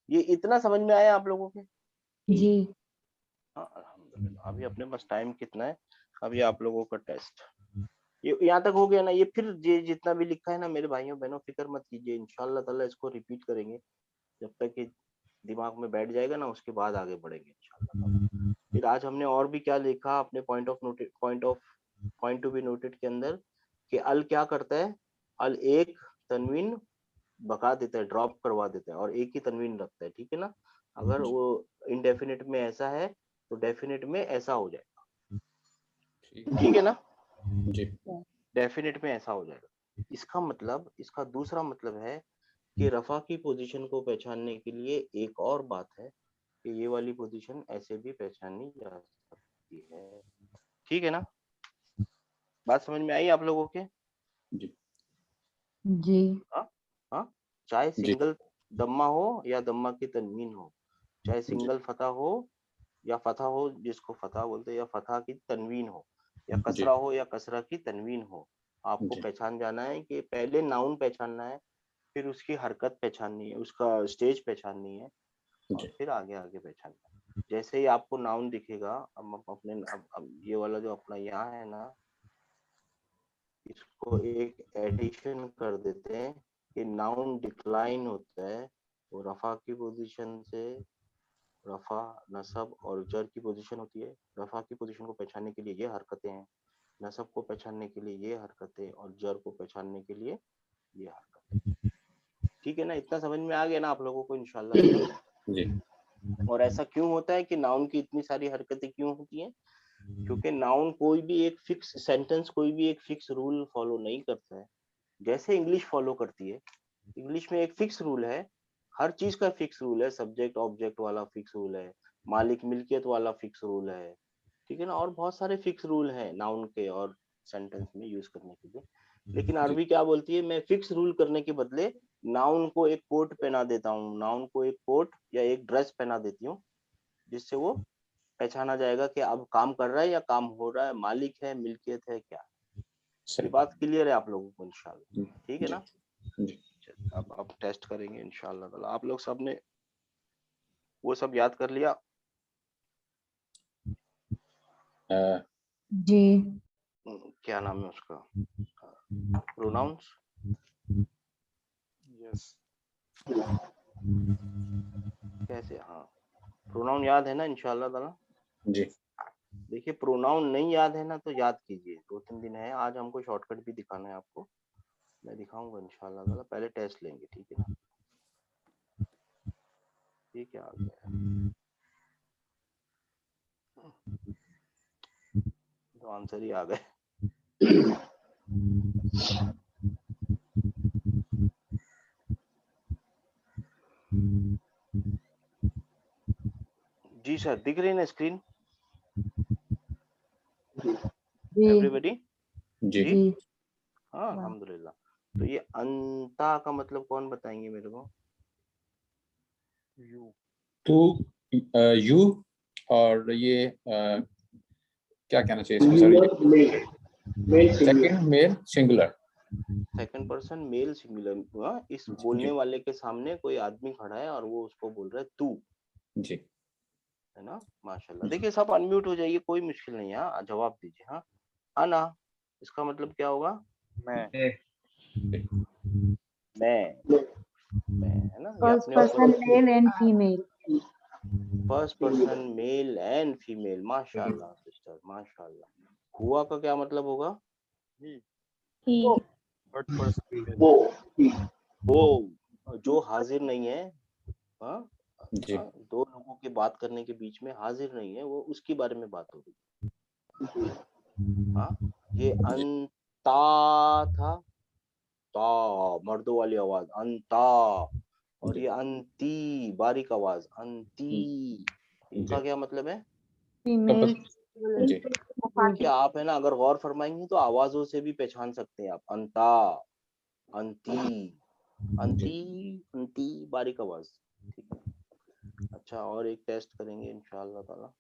ये इतना समझ में आया आप लोगों के? जी हाँ अल्हम्दुलिल्लाह। अभी अपने पास टाइम कितना है? अभी आप लोगों का टेस्ट ये यहाँ तक हो गया ना? ये फिर ये जितना भी लिखा है ना मेरे भाइयों बहनों, फिक्र मत कीजिए, इंशाल्लाह ताला इसको रिपीट करेंगे जब तक कि दिमाग में बैठ जाएगा ना, उसके बाद आगे बढ़ेंगे इंशाल्लाह ताला। फिर आज हमने और भी क्या लिखा अपने पॉइंट टू बी नोटेड के अंदर, कि अल क्या करता है? अल एक तनवीन बका देता है, ड्रॉप करवा देता है, और एक ही तनवीन रखता है। ठीक है ना, अगर वो इनडेफिनिट में ऐसा है तो डेफिनिट में ऐसा हो जाएगा। ठीक है ना, जी डेफिनेट में ऐसा हो जाएगा। इसका मतलब, इसका दूसरा मतलब है कि रफा की पोजीशन को पहचानने के लिए एक और बात है कि ये वाली पोजीशन ऐसे भी पहचानी जा सकती है। ठीक है ना, बात समझ में आई आप लोगों के? जी जी हाँ हाँ, चाहे जी सिंगल दम्मा हो या दम्मा की तनवीन हो, चाहे जी सिंगल फतह हो या फतह हो जिसको फतह बोलते हैं, या फतह की तनवीन हो, या जी कसरा हो या कसरा की तनवीन हो, आपको जी पहचान जाना है कि पहले नाउन पहचानना है, फिर उसकी हरकत पहचाननी है, उसका स्टेज पहचाननी है, और जी। फिर आगे आगे पहचानना है। जैसे ही आपको नाउन दिखेगा, अब अपने अब ये वाला जो अपना यहाँ है ना, इसको एक एडिशन कर देते हैं कि नाउन डिक्लाइन होता है, वो रफा की पोजीशन से, रफा नसब और जर की पोजीशन होती है। रफा की पोजीशन को पहचानने के लिए ये हरकतें हैं, नसब को पहचानने के लिए ये हरकतें, और जर को पहचानने के लिए ये हरकतें। ठीक है ना, इतना समझ में आ गया ना आप लोगों को इंशाल्लाह। जी। और ऐसा क्यों होता है कि नाउन की इतनी सारी हरकतें क्यों होती हैं? क्योंकि नाउन कोई भी एक फिक्स सेंटेंस, कोई भी एक फिक्स रूल फॉलो नहीं करता है, जैसे इंग्लिश फॉलो करती है। इंग्लिश में एक फिक्स रूल है, हर चीज का फिक्स रूल है, सब्जेक्ट ऑब्जेक्ट वाला फिक्स रूल है, मालिक मिल्कियत वाला फिक्स रूल है, ठीक है ना, और बहुत सारे फिक्स रूल हैं नाउन के और सेंटेंस में यूज करने के लिए। लेकिन अरबी क्या बोलती है, मैं फिक्स रूल करने के बदले नाउन को एक कोट पहना देता हूँ, नाउन को एक कोट या एक ड्रेस पहना देती हूँ, जिससे वो पहचाना जाएगा कि अब काम कर रहा है या काम हो रहा है, मालिक है, मिल्कियत है, क्या। ये सही। बात क्लियर है आप लोगों को इंशाल्लाह, ठीक है जी। ना। जी। अब टेस्ट करेंगे इंशाल्लाह ताला। आप लोग सब ने वो सब याद कर लिया? जी। क्या नाम है उसका, प्रोनाउंस? यस। कैसे, हाँ प्रोनाउन याद है ना इंशाल्लाह ताला। जी। देखिए प्रोनाउन नहीं याद है ना तो याद कीजिए, 2-3 दिन है, आज हमको शॉर्टकट भी दिखाना है आपको, मैं दिखाऊंगा इंशाल्लाह ताला। पहले टेस्ट लेंगे, ठीक है ना। ये क्या आ गया, तो आंसर ही आ गए। जी सर, दिख रही है ना स्क्रीन जी। एवरीबॉडी? जी। जी जी। हाँ अल्हम्दुलिल्लाह। तो ये अंता का मतलब कौन बताएंगे मेरे को? यू। तो यू, और ये क्या कहना चाहिए इसको सर, ये second male singular. Second person male singular. इस जी। बोलने वाले के सामने कोई आदमी खड़ा है और वो उसको बोल रहा है तू, जी। है ना। माशाल्लाह। देखिए सब अनम्यूट हो जाइए, कोई मुश्किल नहीं है, हाँ जवाब दीजिए। हाँ अना, इसका मतलब क्या होगा? मैं। मैं, है ना, ये फर्स्ट अपने पर्सन ऊपर। Male and female. First person male and female, माशाल्लाह सिस्टर माशाल्लाह। हुआ का क्या मतलब होगा? ही। ही। Third person. वो जो हाजिर नहीं है, हाँ जी। हाँ, दो लोगों के बात करने के बीच में हाजिर नहीं है, वो उसके बारे में बात हो रही है। हाँ ये अंता था, ता मर्दों वाली आवाज अंता, और ये अंती बारीक आवाज अंती, इनका क्या मतलब है? फीमेल। जी। क्या आप है ना, अगर गौर फरमाएंगे तो आवाजों से भी पहचान सकते हैं आप, अंता, अंती, अंती, अंती बारीक आवाज, ठीक है। अच्छा, और एक टेस्ट करेंगे इंशाअल्लाह ताला।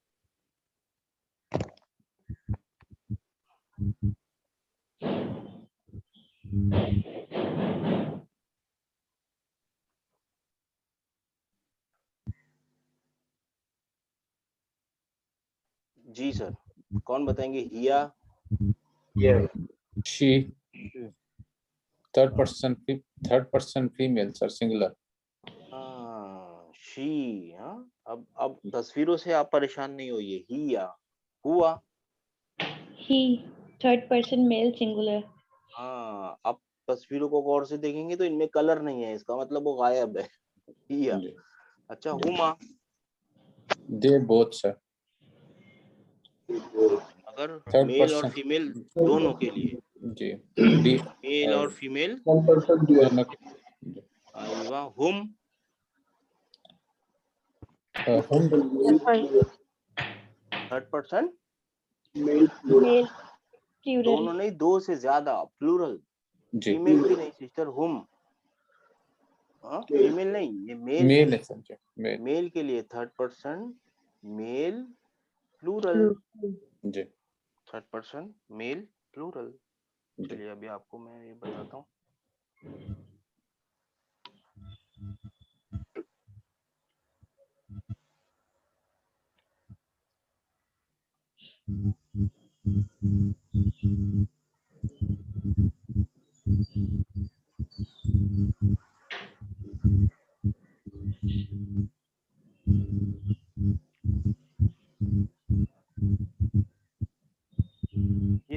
जी सर, कौन बताएंगे? हिया, yes. She, third person female sir, singular. हाँ शी। हाँ अब तस्वीरों से आप परेशान नहीं होइए, हिया, हुआ। ही, थर्ड पर्सन मेल सिंगुलर। हाँ अब तस्वीरों को गौर से देखेंगे तो इनमें कलर नहीं है, इसका मतलब वो गायब है, हिया। जी। अच्छा हुमा, दे बोथ सर, अगर थर्ड मेल और पर्सन। फीमेल दोनों के लिए, जी। डी मेल और फीमेल, दोनों के। आईवा हुम, हम। Third person male plural. दोनों नहीं, दो से ज्यादा, प्लूरल। जी। फीमेल की नहीं सिस्टर, हुम। हाँ फीमेल नहीं, ये मेल मेल है। है सर जी, मेल। मेल के लिए थर्ड पर्सन मेल प्लूरल, जी। Third person male plural. जी। चलिए अभी आपको मैं ये बताता हूँ। ये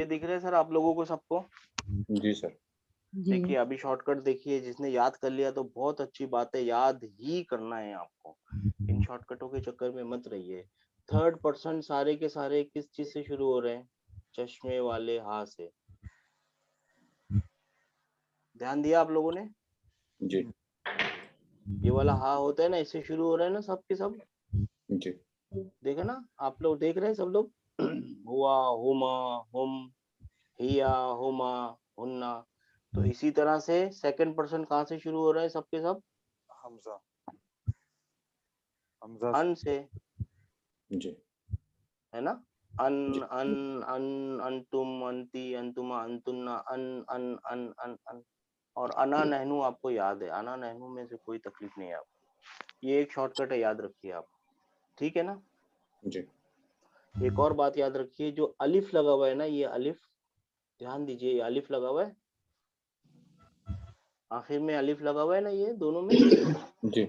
दिख रहा है सर आप लोगों को सबको? जी सर। जी देखिए अभी शॉर्टकट देखिए, जिसने याद कर लिया तो बहुत अच्छी बात है, याद ही करना है आपको, इन शॉर्टकटों के चक्कर में मत रहिए। थर्ड पर्सन सारे के सारे किस चीज से शुरू हो रहे हैं? चश्मे वाले हा से। ध्यान दिया आप लोगों ने? जी ये वाला हा होता है ना, इससे शुरू हो रहा है ना सब के सब। जी देखा ना, आप लोग देख रहे हैं सब लोग। हुआ, हुमा, हुम, हिया, हुमा, हुन्ना। तो इसी तरह से सेकंड पर्सन कहाँ से शुरू हो रहा है सबके सब? हमजा हमजा अन से, जी है ना? अन जी। अन अन अंतुम, अंती, अंतुमा, अंतुन्ना, अन अन अन अन अन। और अना नहनु आपको याद है, अना नहनु में से कोई तकलीफ नहीं है आपको। ये एक शॉर्टकट है, याद रखिए आप, ठीक है ना? जी एक और बात याद रखिए, जो अलिफ लगा हुआ है ना, ये अलिफ, ध्यान दीजिए, ये अलिफ लगा हुआ है, आखिर में अलिफ लगा हुआ है ना, ये दोनों में, जी।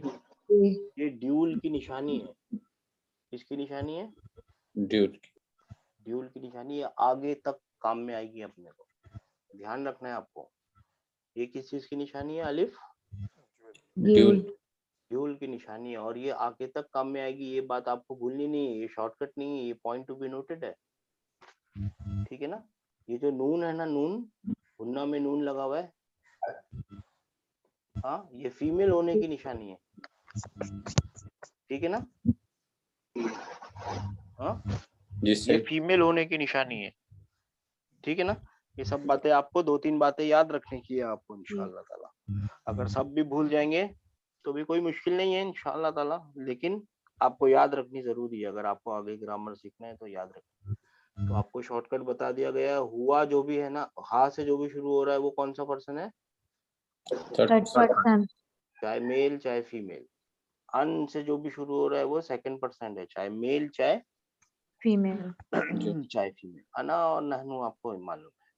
ये ड्यूल की निशानी है। किसकी निशानी है? ड्यूड ड्यूल की निशानी है, आगे तक काम में आएगी अपने को, ध्यान रखना है आपको। ये किस चीज की निशानी है? अलिफ ड्यूड ड्यूल की निशानी है, और ये आगे तक काम में आएगी, ये बात आपको भूलनी नहीं है, ये शॉर्टकट नहीं है, ये पॉइंट टू बी नोटेड है, ठीक है ना? ये जो नून है ना, नून, हुन्ना में नून लगा हुआ है, हाँ, ये फीमेल होने की निशानी है, ठीक है ना? हाँ, जी ये सर। फीमेल होने की निशानी है, ठीक है ना? ये सब बातें आपको, 2-3 बातें याद रखने की है आपको इंशाअल्लाह ताला। अगर सब भी भूल जाएंगे तो भी कोई मुश्किल नहीं है इंशाअल्लाह ताला, लेकिन आपको याद रखनी जरूरी है। अगर आपको आगे ग्रामर सीखना है तो याद रखना। तो आपको शॉर्टकट बता दिया गया है। हुआ जो भी है ना, हा से जो भी शुरू हो रहा है वो कौन सा पर्सन है? थर्ड थर्ड पर्सन चाहे मेल चाहे फीमेल। अन से जो भी शुरू हो रहा है वो सेकंड पर्सन है, चाहे मेल चाहे फीमेल चाहे फीमेल। अना और नहनु आपको मालूम है,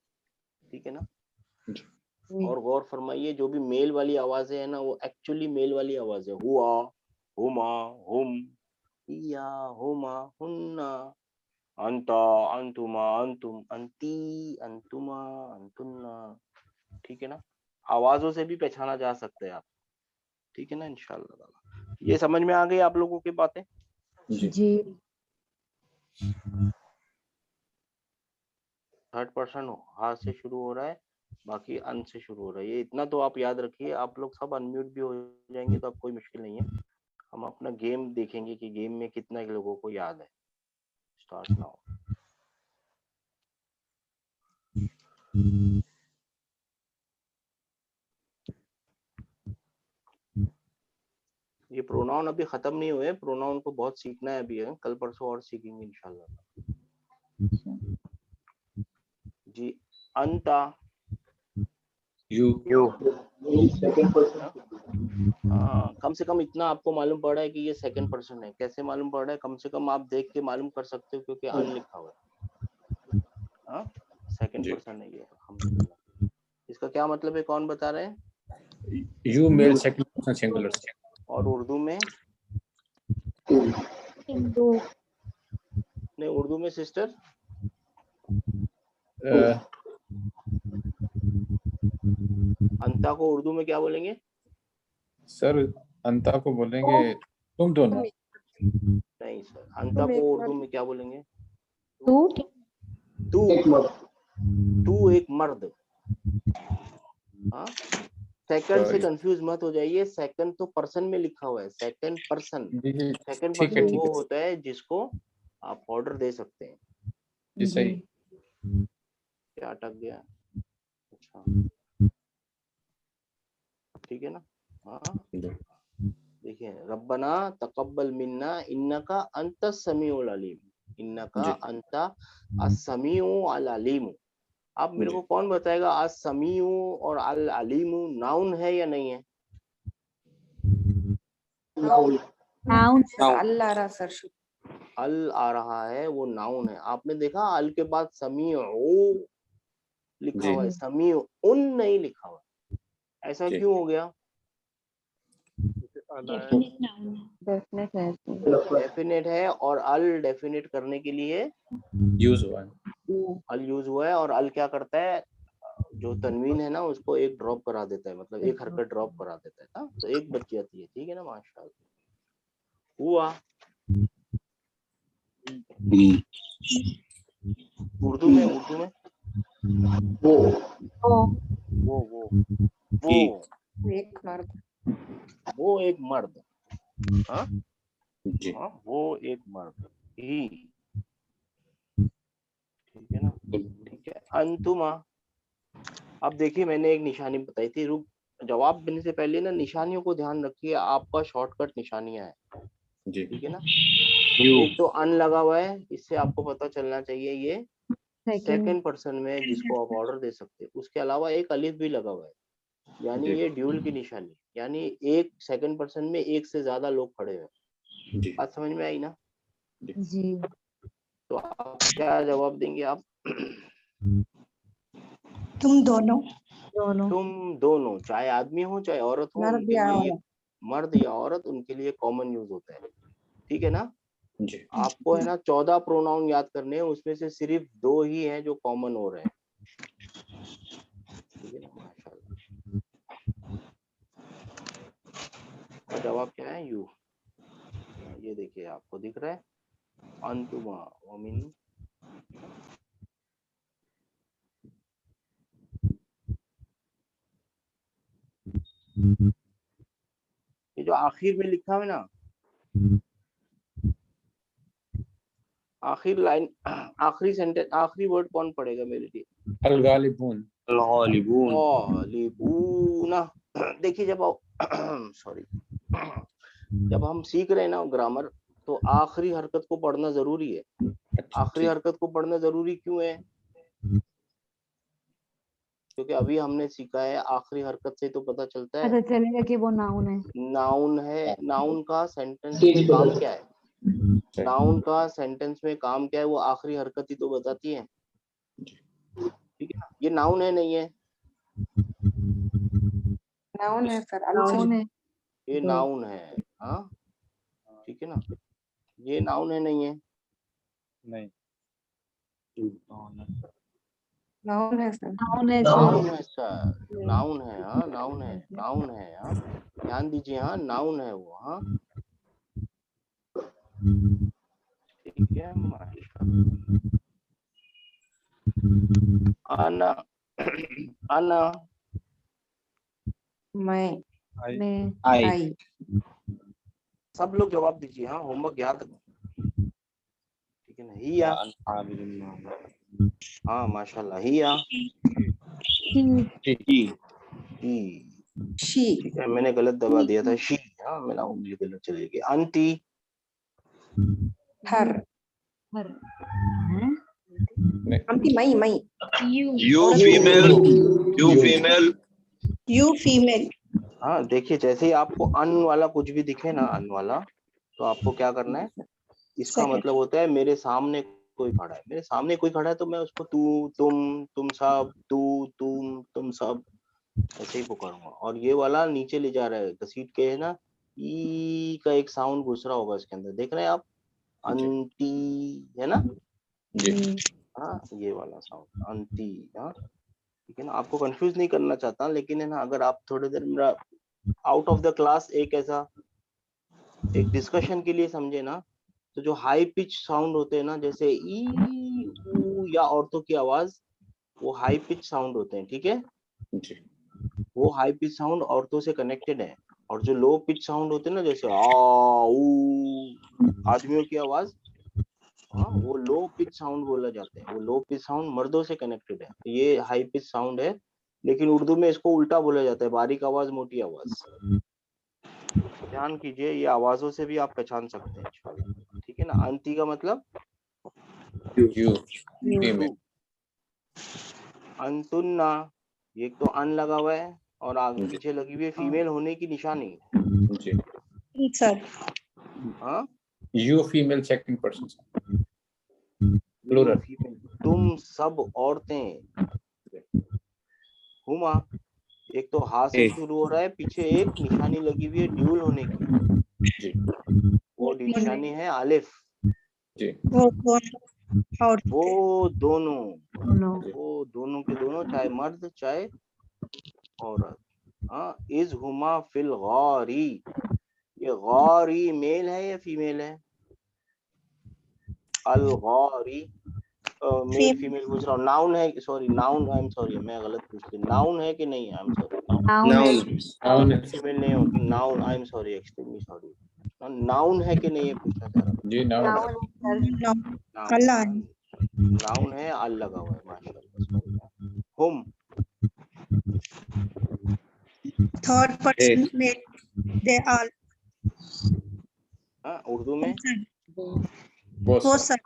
ठीक है ना? जी और गौर फरमाइए, जो भी मेल वाली आवाजें है ना, वो एक्चुअली मेल वाली आवाज है। हुआ, हुमा, हुम, हिया, हुमा, हुन्ना, अंता, अंतुमा, अंतुम, अंती, अंतुमा, अंतुन्ना, ठीक है ना? आवाजों से भी पहचाना जा सकता है आप, ठीक है ना? इंशाअल्लाह ताला। ये समझ में आ गई आप लोगों की बातें? जी जी थर्ड पर्सन हा से शुरू हो रहा है, बाकी अन से शुरू हो रहा है, ये इतना तो आप याद रखिए। आप लोग सब अनम्यूट भी हो जाएंगे तो अब कोई मुश्किल नहीं है। हम अपना गेम देखेंगे कि गेम में कितना लोगों को याद है। Start now. ये प्रोनाउन अभी खत्म नहीं हुए, प्रोनाउन को बहुत सीखना है अभी, है कल परसों और सीखेंगे इंशाल्लाह जी। अंता, यू सेकंड पर्सन हाँ, कम से कम इतना आपको मालूम पड़ रहा है कि ये सेकंड पर्सन है। कैसे मालूम पड़ रहा है? कम से कम आप देख के मालूम कर सकते हो, क्योंकि अन लिखा हुआ है। हाँ, सेकंड जी। पर्सन है ये, अल्हम्दुलिल्लाह। इसका क्या मतलब है, कौन बता रहे हैं? You male second person singular. और उर्दू में? हिंदू नहीं, उर्दू में सिस्टर, अंता को उर्दू में क्या बोलेंगे? सर अंता को बोलेंगे तुम दोनों। नहीं सर, अंता को उर्दू में क्या बोलेंगे? तू तू, एक मर्द तू एक मर्द। हाँ, सेकंड से कंफ्यूज मत हो जाइए, सेकंड तो पर्सन में लिखा हुआ है, सेकंड पर्सन। जी जी सेकंड ठीक है पर्सन ठीक वो है होता है जिसको आप ऑर्डर दे सकते हैं। जी सही। क्या अटक गया? अच्छा, ठीक है ना? हाँ, देखिए, रब्बना तकब्बल मिन्ना इन्नका अंतस समीउल अलीम, इन्नका जी अंता as-समीउल अलीम। अब मेरे जी। को कौन बताएगा as-समीउ और अल अलीम नाउन है या नहीं है? नाउन नाउन सर अल्लाह रा सर अल आ रहा है वो नाउन है। आपने देखा अल के बाद समीउ लिखा जी। हुआ है, समीउन नहीं लिखा हुआ है। ऐसा जी। क्यों हो गया? डेफिनेट नाउन है। डेफिनेट है डेफिनेट है और अल डेफिनेट करने के लिए यूज हुआ है। अल यूज हुआ है, और अल क्या करता है, जो तनवीन है ना उसको एक ड्रॉप करा देता है, मतलब एक हरकत ड्रॉप करा देता है ना, तो एक बच जाती है। ठीक है ना, माशाल्लाह। हुआ उर्दू में वो एक मर्द वो एक मर्द, हाँ जी। हाँ, वो एक मर्द ही। ठीक है ना, ठीक है। अंतुमा, अब देखिए मैंने एक निशानी बताई थी, रुक जवाब देने से पहले ना निशानियों को ध्यान रखिए, आपका शॉर्टकट निशानियां है। जी। ठीक है ना, एक तो अन लगा हुआ है, इससे आपको पता चलना चाहिए ये सेकंड पर्सन में जिसको आप ऑर्डर दे सकते हैं। उसके अलावा एक अलिफ भी लगा हुआ है, यानी जी। ये ड्यूल की निशानी, यानी एक सेकंड पर्सन में एक से ज्यादा लोग खड़े हैं। जी। बात समझ में आई ना? जी तो आप क्या जवाब देंगे आप? तुम दोनों। तुम दोनों, चाहे आदमी हो चाहे औरत हो, मर्द उनके या लिए ये औरत। मर्द या औरत, उनके लिए कॉमन यूज होता है। ठीक है ना, जी। आपको है ना 14 प्रोनाउन याद करने हैं, उसमें से सिर्फ 2 ही हैं जो कॉमन हो रहे हैं। ठीक है ना, माशाल्लाह। और जवाब क्या है? यू। ये देखिए आपको दिख रहा है, अंतुमा वमिन। ये जो आखिर में लिखा है ना, आखिरी लाइन, आखिरी सेंटेंस, आखिरी वर्ड कौन पढ़ेगा मेरे लिए? अल गालिबून। गालिबूना। देखिए जब सॉरी, जब हम सीख रहे हैं ना ग्रामर, तो आखिरी हरकत को पढ़ना जरूरी है। अच्छा, आखिरी ठीक। हरकत को पढ़ना जरूरी क्यों है? क्योंकि अभी हमने सीखा है आखिरी हरकत से तो पता चलता है पता चलेगा कि वो नाउन है। नाउन है। नाउन का सेंटेंस तेज में बदल काम जाए। क्या है? नाउन का सेंटेंस में काम क्या है? वो आखिरी हरकत ही तो बताती है। ठीक है ना, ये नाउन है नहीं है? नाउन है सर, नाउन है। ये नाउन है, हाँ ठीक है ना, ये नाउन है नहीं है? नहीं। नाउन है सर, नाउन है नाउन सर। है सर, नाउन है, हाँ नाउन है, नाउन है, हाँ ध्यान दीजिए, हाँ नाउन है वो, हाँ ठीक है माशाल्लाह। आना आना मैं आई। आई। सब लोग जवाब दीजिए, हाँ होमवर्क याद रखो। ठीक है ना, हिया, हाँ माशाल्लाह, हिया ही। शी। ठीक है, मैंने गलत दबा दिया था, शी, हाँ मेरा उंगली गलत चली गई। Aunty, her. Aunty my. You female, you female. You female. हाँ देखिए जैसे ही आपको अन वाला कुछ भी दिखे ना, अन वाला, तो आपको क्या करना है, इसका Second. मतलब होता है मेरे सामने कोई खड़ा है, मेरे सामने कोई खड़ा है तो मैं उसको तू, तुम सब, तू, तुम सब ऐसे ही पुकारूंगा। और ये वाला नीचे ले जा रहा है, घसीट के, है ना, ई का एक साउंड घुस रहा होगा इसके अंदर, देख रहे हैं आप, अंटी, है ना, जी। हाँ ये वाला साउंड अंटी, हाँ ठीक है ना। आपको कंफ्यूज नहीं करना चाहता, लेकिन है ना, अगर आप थोड़ी देर मेरा आउट ऑफ द क्लास एक ऐसा एक डिस्कशन के लिए समझे ना, तो जो हाई पिच साउंड होते हैं ना, जैसे ई, ऊ या औरतों की आवाज, वो हाई पिच साउंड होते हैं। ठीक है, जी। वो हाई पिच साउंड औरतों से कनेक्टेड है। और जो लो पिच साउंड होते हैं ना, जैसे आ, ऊ, आदमियों की आवाज, हाँ वो लो पिच साउंड बोला जाते हैं। वो लो पिच साउंड मर्दों से कनेक्टेड है, ये हाई पिच साउंड है। लेकिन उर्दू में इसको उल्टा बोला जाता है, बारीक आवाज मोटी आवाज। ध्यान कीजिए, ये आवाजों से भी आप पहचान सकते हैं इंशाल्लाह। ठीक है ना, अंती का मतलब यू फीमेल। अंतुन्ना, ये तो अन लगा हुआ है और आगे जी। पीछे लगी हुई है फीमेल होने की निशानी। जी। सर। हाँ You female second person. Plural. तुम सब औरतें। हुमा, एक तो हा से शुरू हो रहा है, पीछे एक निशानी लगी हुई है ड्यूल होने की, जी वो निशानी है अलिफ। जी वो औरतें। वो दोनों, दोनों। वो दोनों के दोनों, चाहे मर्द चाहे औरत। हाँ, इज हुमा फिल गौरी, ये गौरी मेल है या फीमेल है? अल गौरी मेल फीमेल पूछ रहा हूँ। नाउन है, sorry noun, I am sorry, मैं गलत पूछ लिया। नाउन है कि नहीं है? आई एम सॉरी, नाउन है। फीमेल नहीं होती noun, I am sorry, extremely sorry. Noun है कि नहीं है पूछना चाह रहा जी नाउन हूँ। अल्लाह। नाउन है, अल लगा हुआ है, माशाल्लाह। हुम, third person male, they are. हाँ, उर्दू में वो वो सब। सब।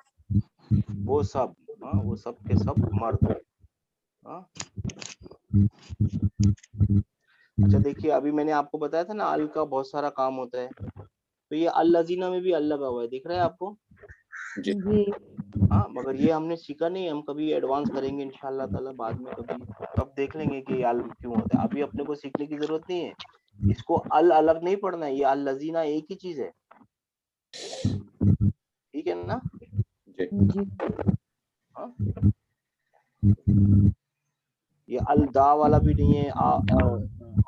वो सब, हाँ, वो सब के सब मर्द। हाँ, अच्छा देखिए, अभी मैंने आपको बताया था ना अल का बहुत सारा काम होता है, तो ये अल लजीना में भी अल लगा हुआ है, दिख रहा है आपको? जी हाँ, मगर ये हमने सीखा नहीं, हम कभी एडवांस करेंगे इंशाल्लाह ताला बाद में, कभी तब देख लेंगे कि अल क्यों होता है। अभी अपने को सीखने की जरूरत नहीं है, इसको अल अलग नहीं पढ़ना है, ये अल लजीना एक ही चीज है, ठीक है ना? जी हाँ, ये अल दा वाला भी नहीं है,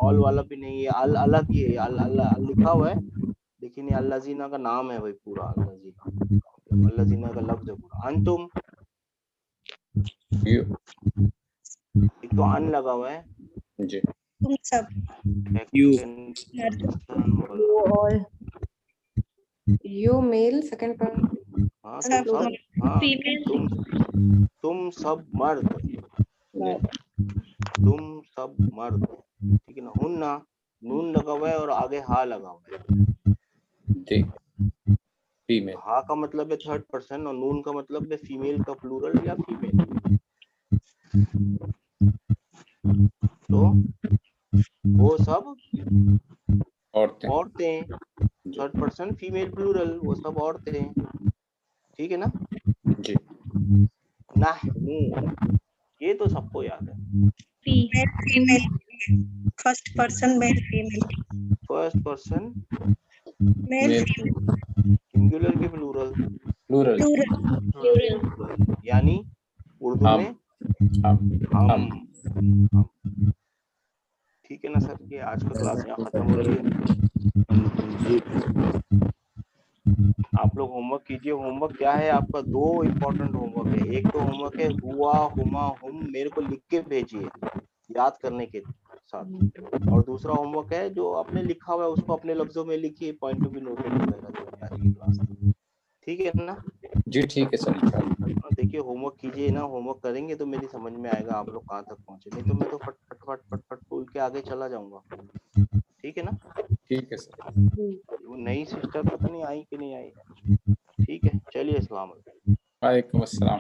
ऑल वाला भी नहीं है, अल अलग ही है, अल लिखा हुआ है, लेकिन ये अल लजीना का नाम है भाई, पूरा अल लजीना, अल लजीना का लफ्ज है पूरा। अंतुम, यू एक तो अन लगा हुआ है, जी तुम सब। यू मेल सेकंड पर हाँ, तुम सब, हाँ, तुम सब मर्द, तुम सब मर्द, ठीक है ना? हुन्ना, नून लगा हुआ है और आगे हा लगा हुआ है। जी फीमेल। हा का मतलब है थर्ड पर्सन और नून का मतलब है फीमेल का प्लूरल या फीमेल। तो वो सब औरतें। औरतें, थर्ड पर्सन फीमेल प्लूरल, वो सब औरतें, ठीक है ना? जी नहनु, ये तो सबको याद है। Male female, first person male female, first person male male female, singular के प्लूरल, प्लूरल। प्लूरल। यानी उर्दू हम में हम हम, ठीक है ना सर? ये आज का क्लास यहाँ खत्म हो रही है। आप लोग होमवर्क कीजिए। होमवर्क क्या है आपका? दो इम्पोर्टेंट होमवर्क है। एक तो होमवर्क है हुआ, हुमा, हुम, मेरे को लिख के भेजिए याद करने के साथ, और दूसरा होमवर्क है जो आपने लिखा हुआ है उसको अपने लफ्जों में लिखिए, पॉइंट ऑफ व्यू नोटेड वगैरह आज की क्लास, ठीक है ना? जी ठीक है सर। देखिए होमवर्क कीजिए ना, होमवर्क करेंगे तो मेरी समझ में आएगा आप लोग कहाँ तक पहुंचे, नहीं तो मैं तो फट फट बोल के आगे चला जाऊंगा, ठीक है ना? ठीक है सर। वो नई सिस्टर पता नहीं आई कि नहीं आई, ठीक है, चलिए, अस्सलाम वालेकुम। वालेकुम अस्सलाम।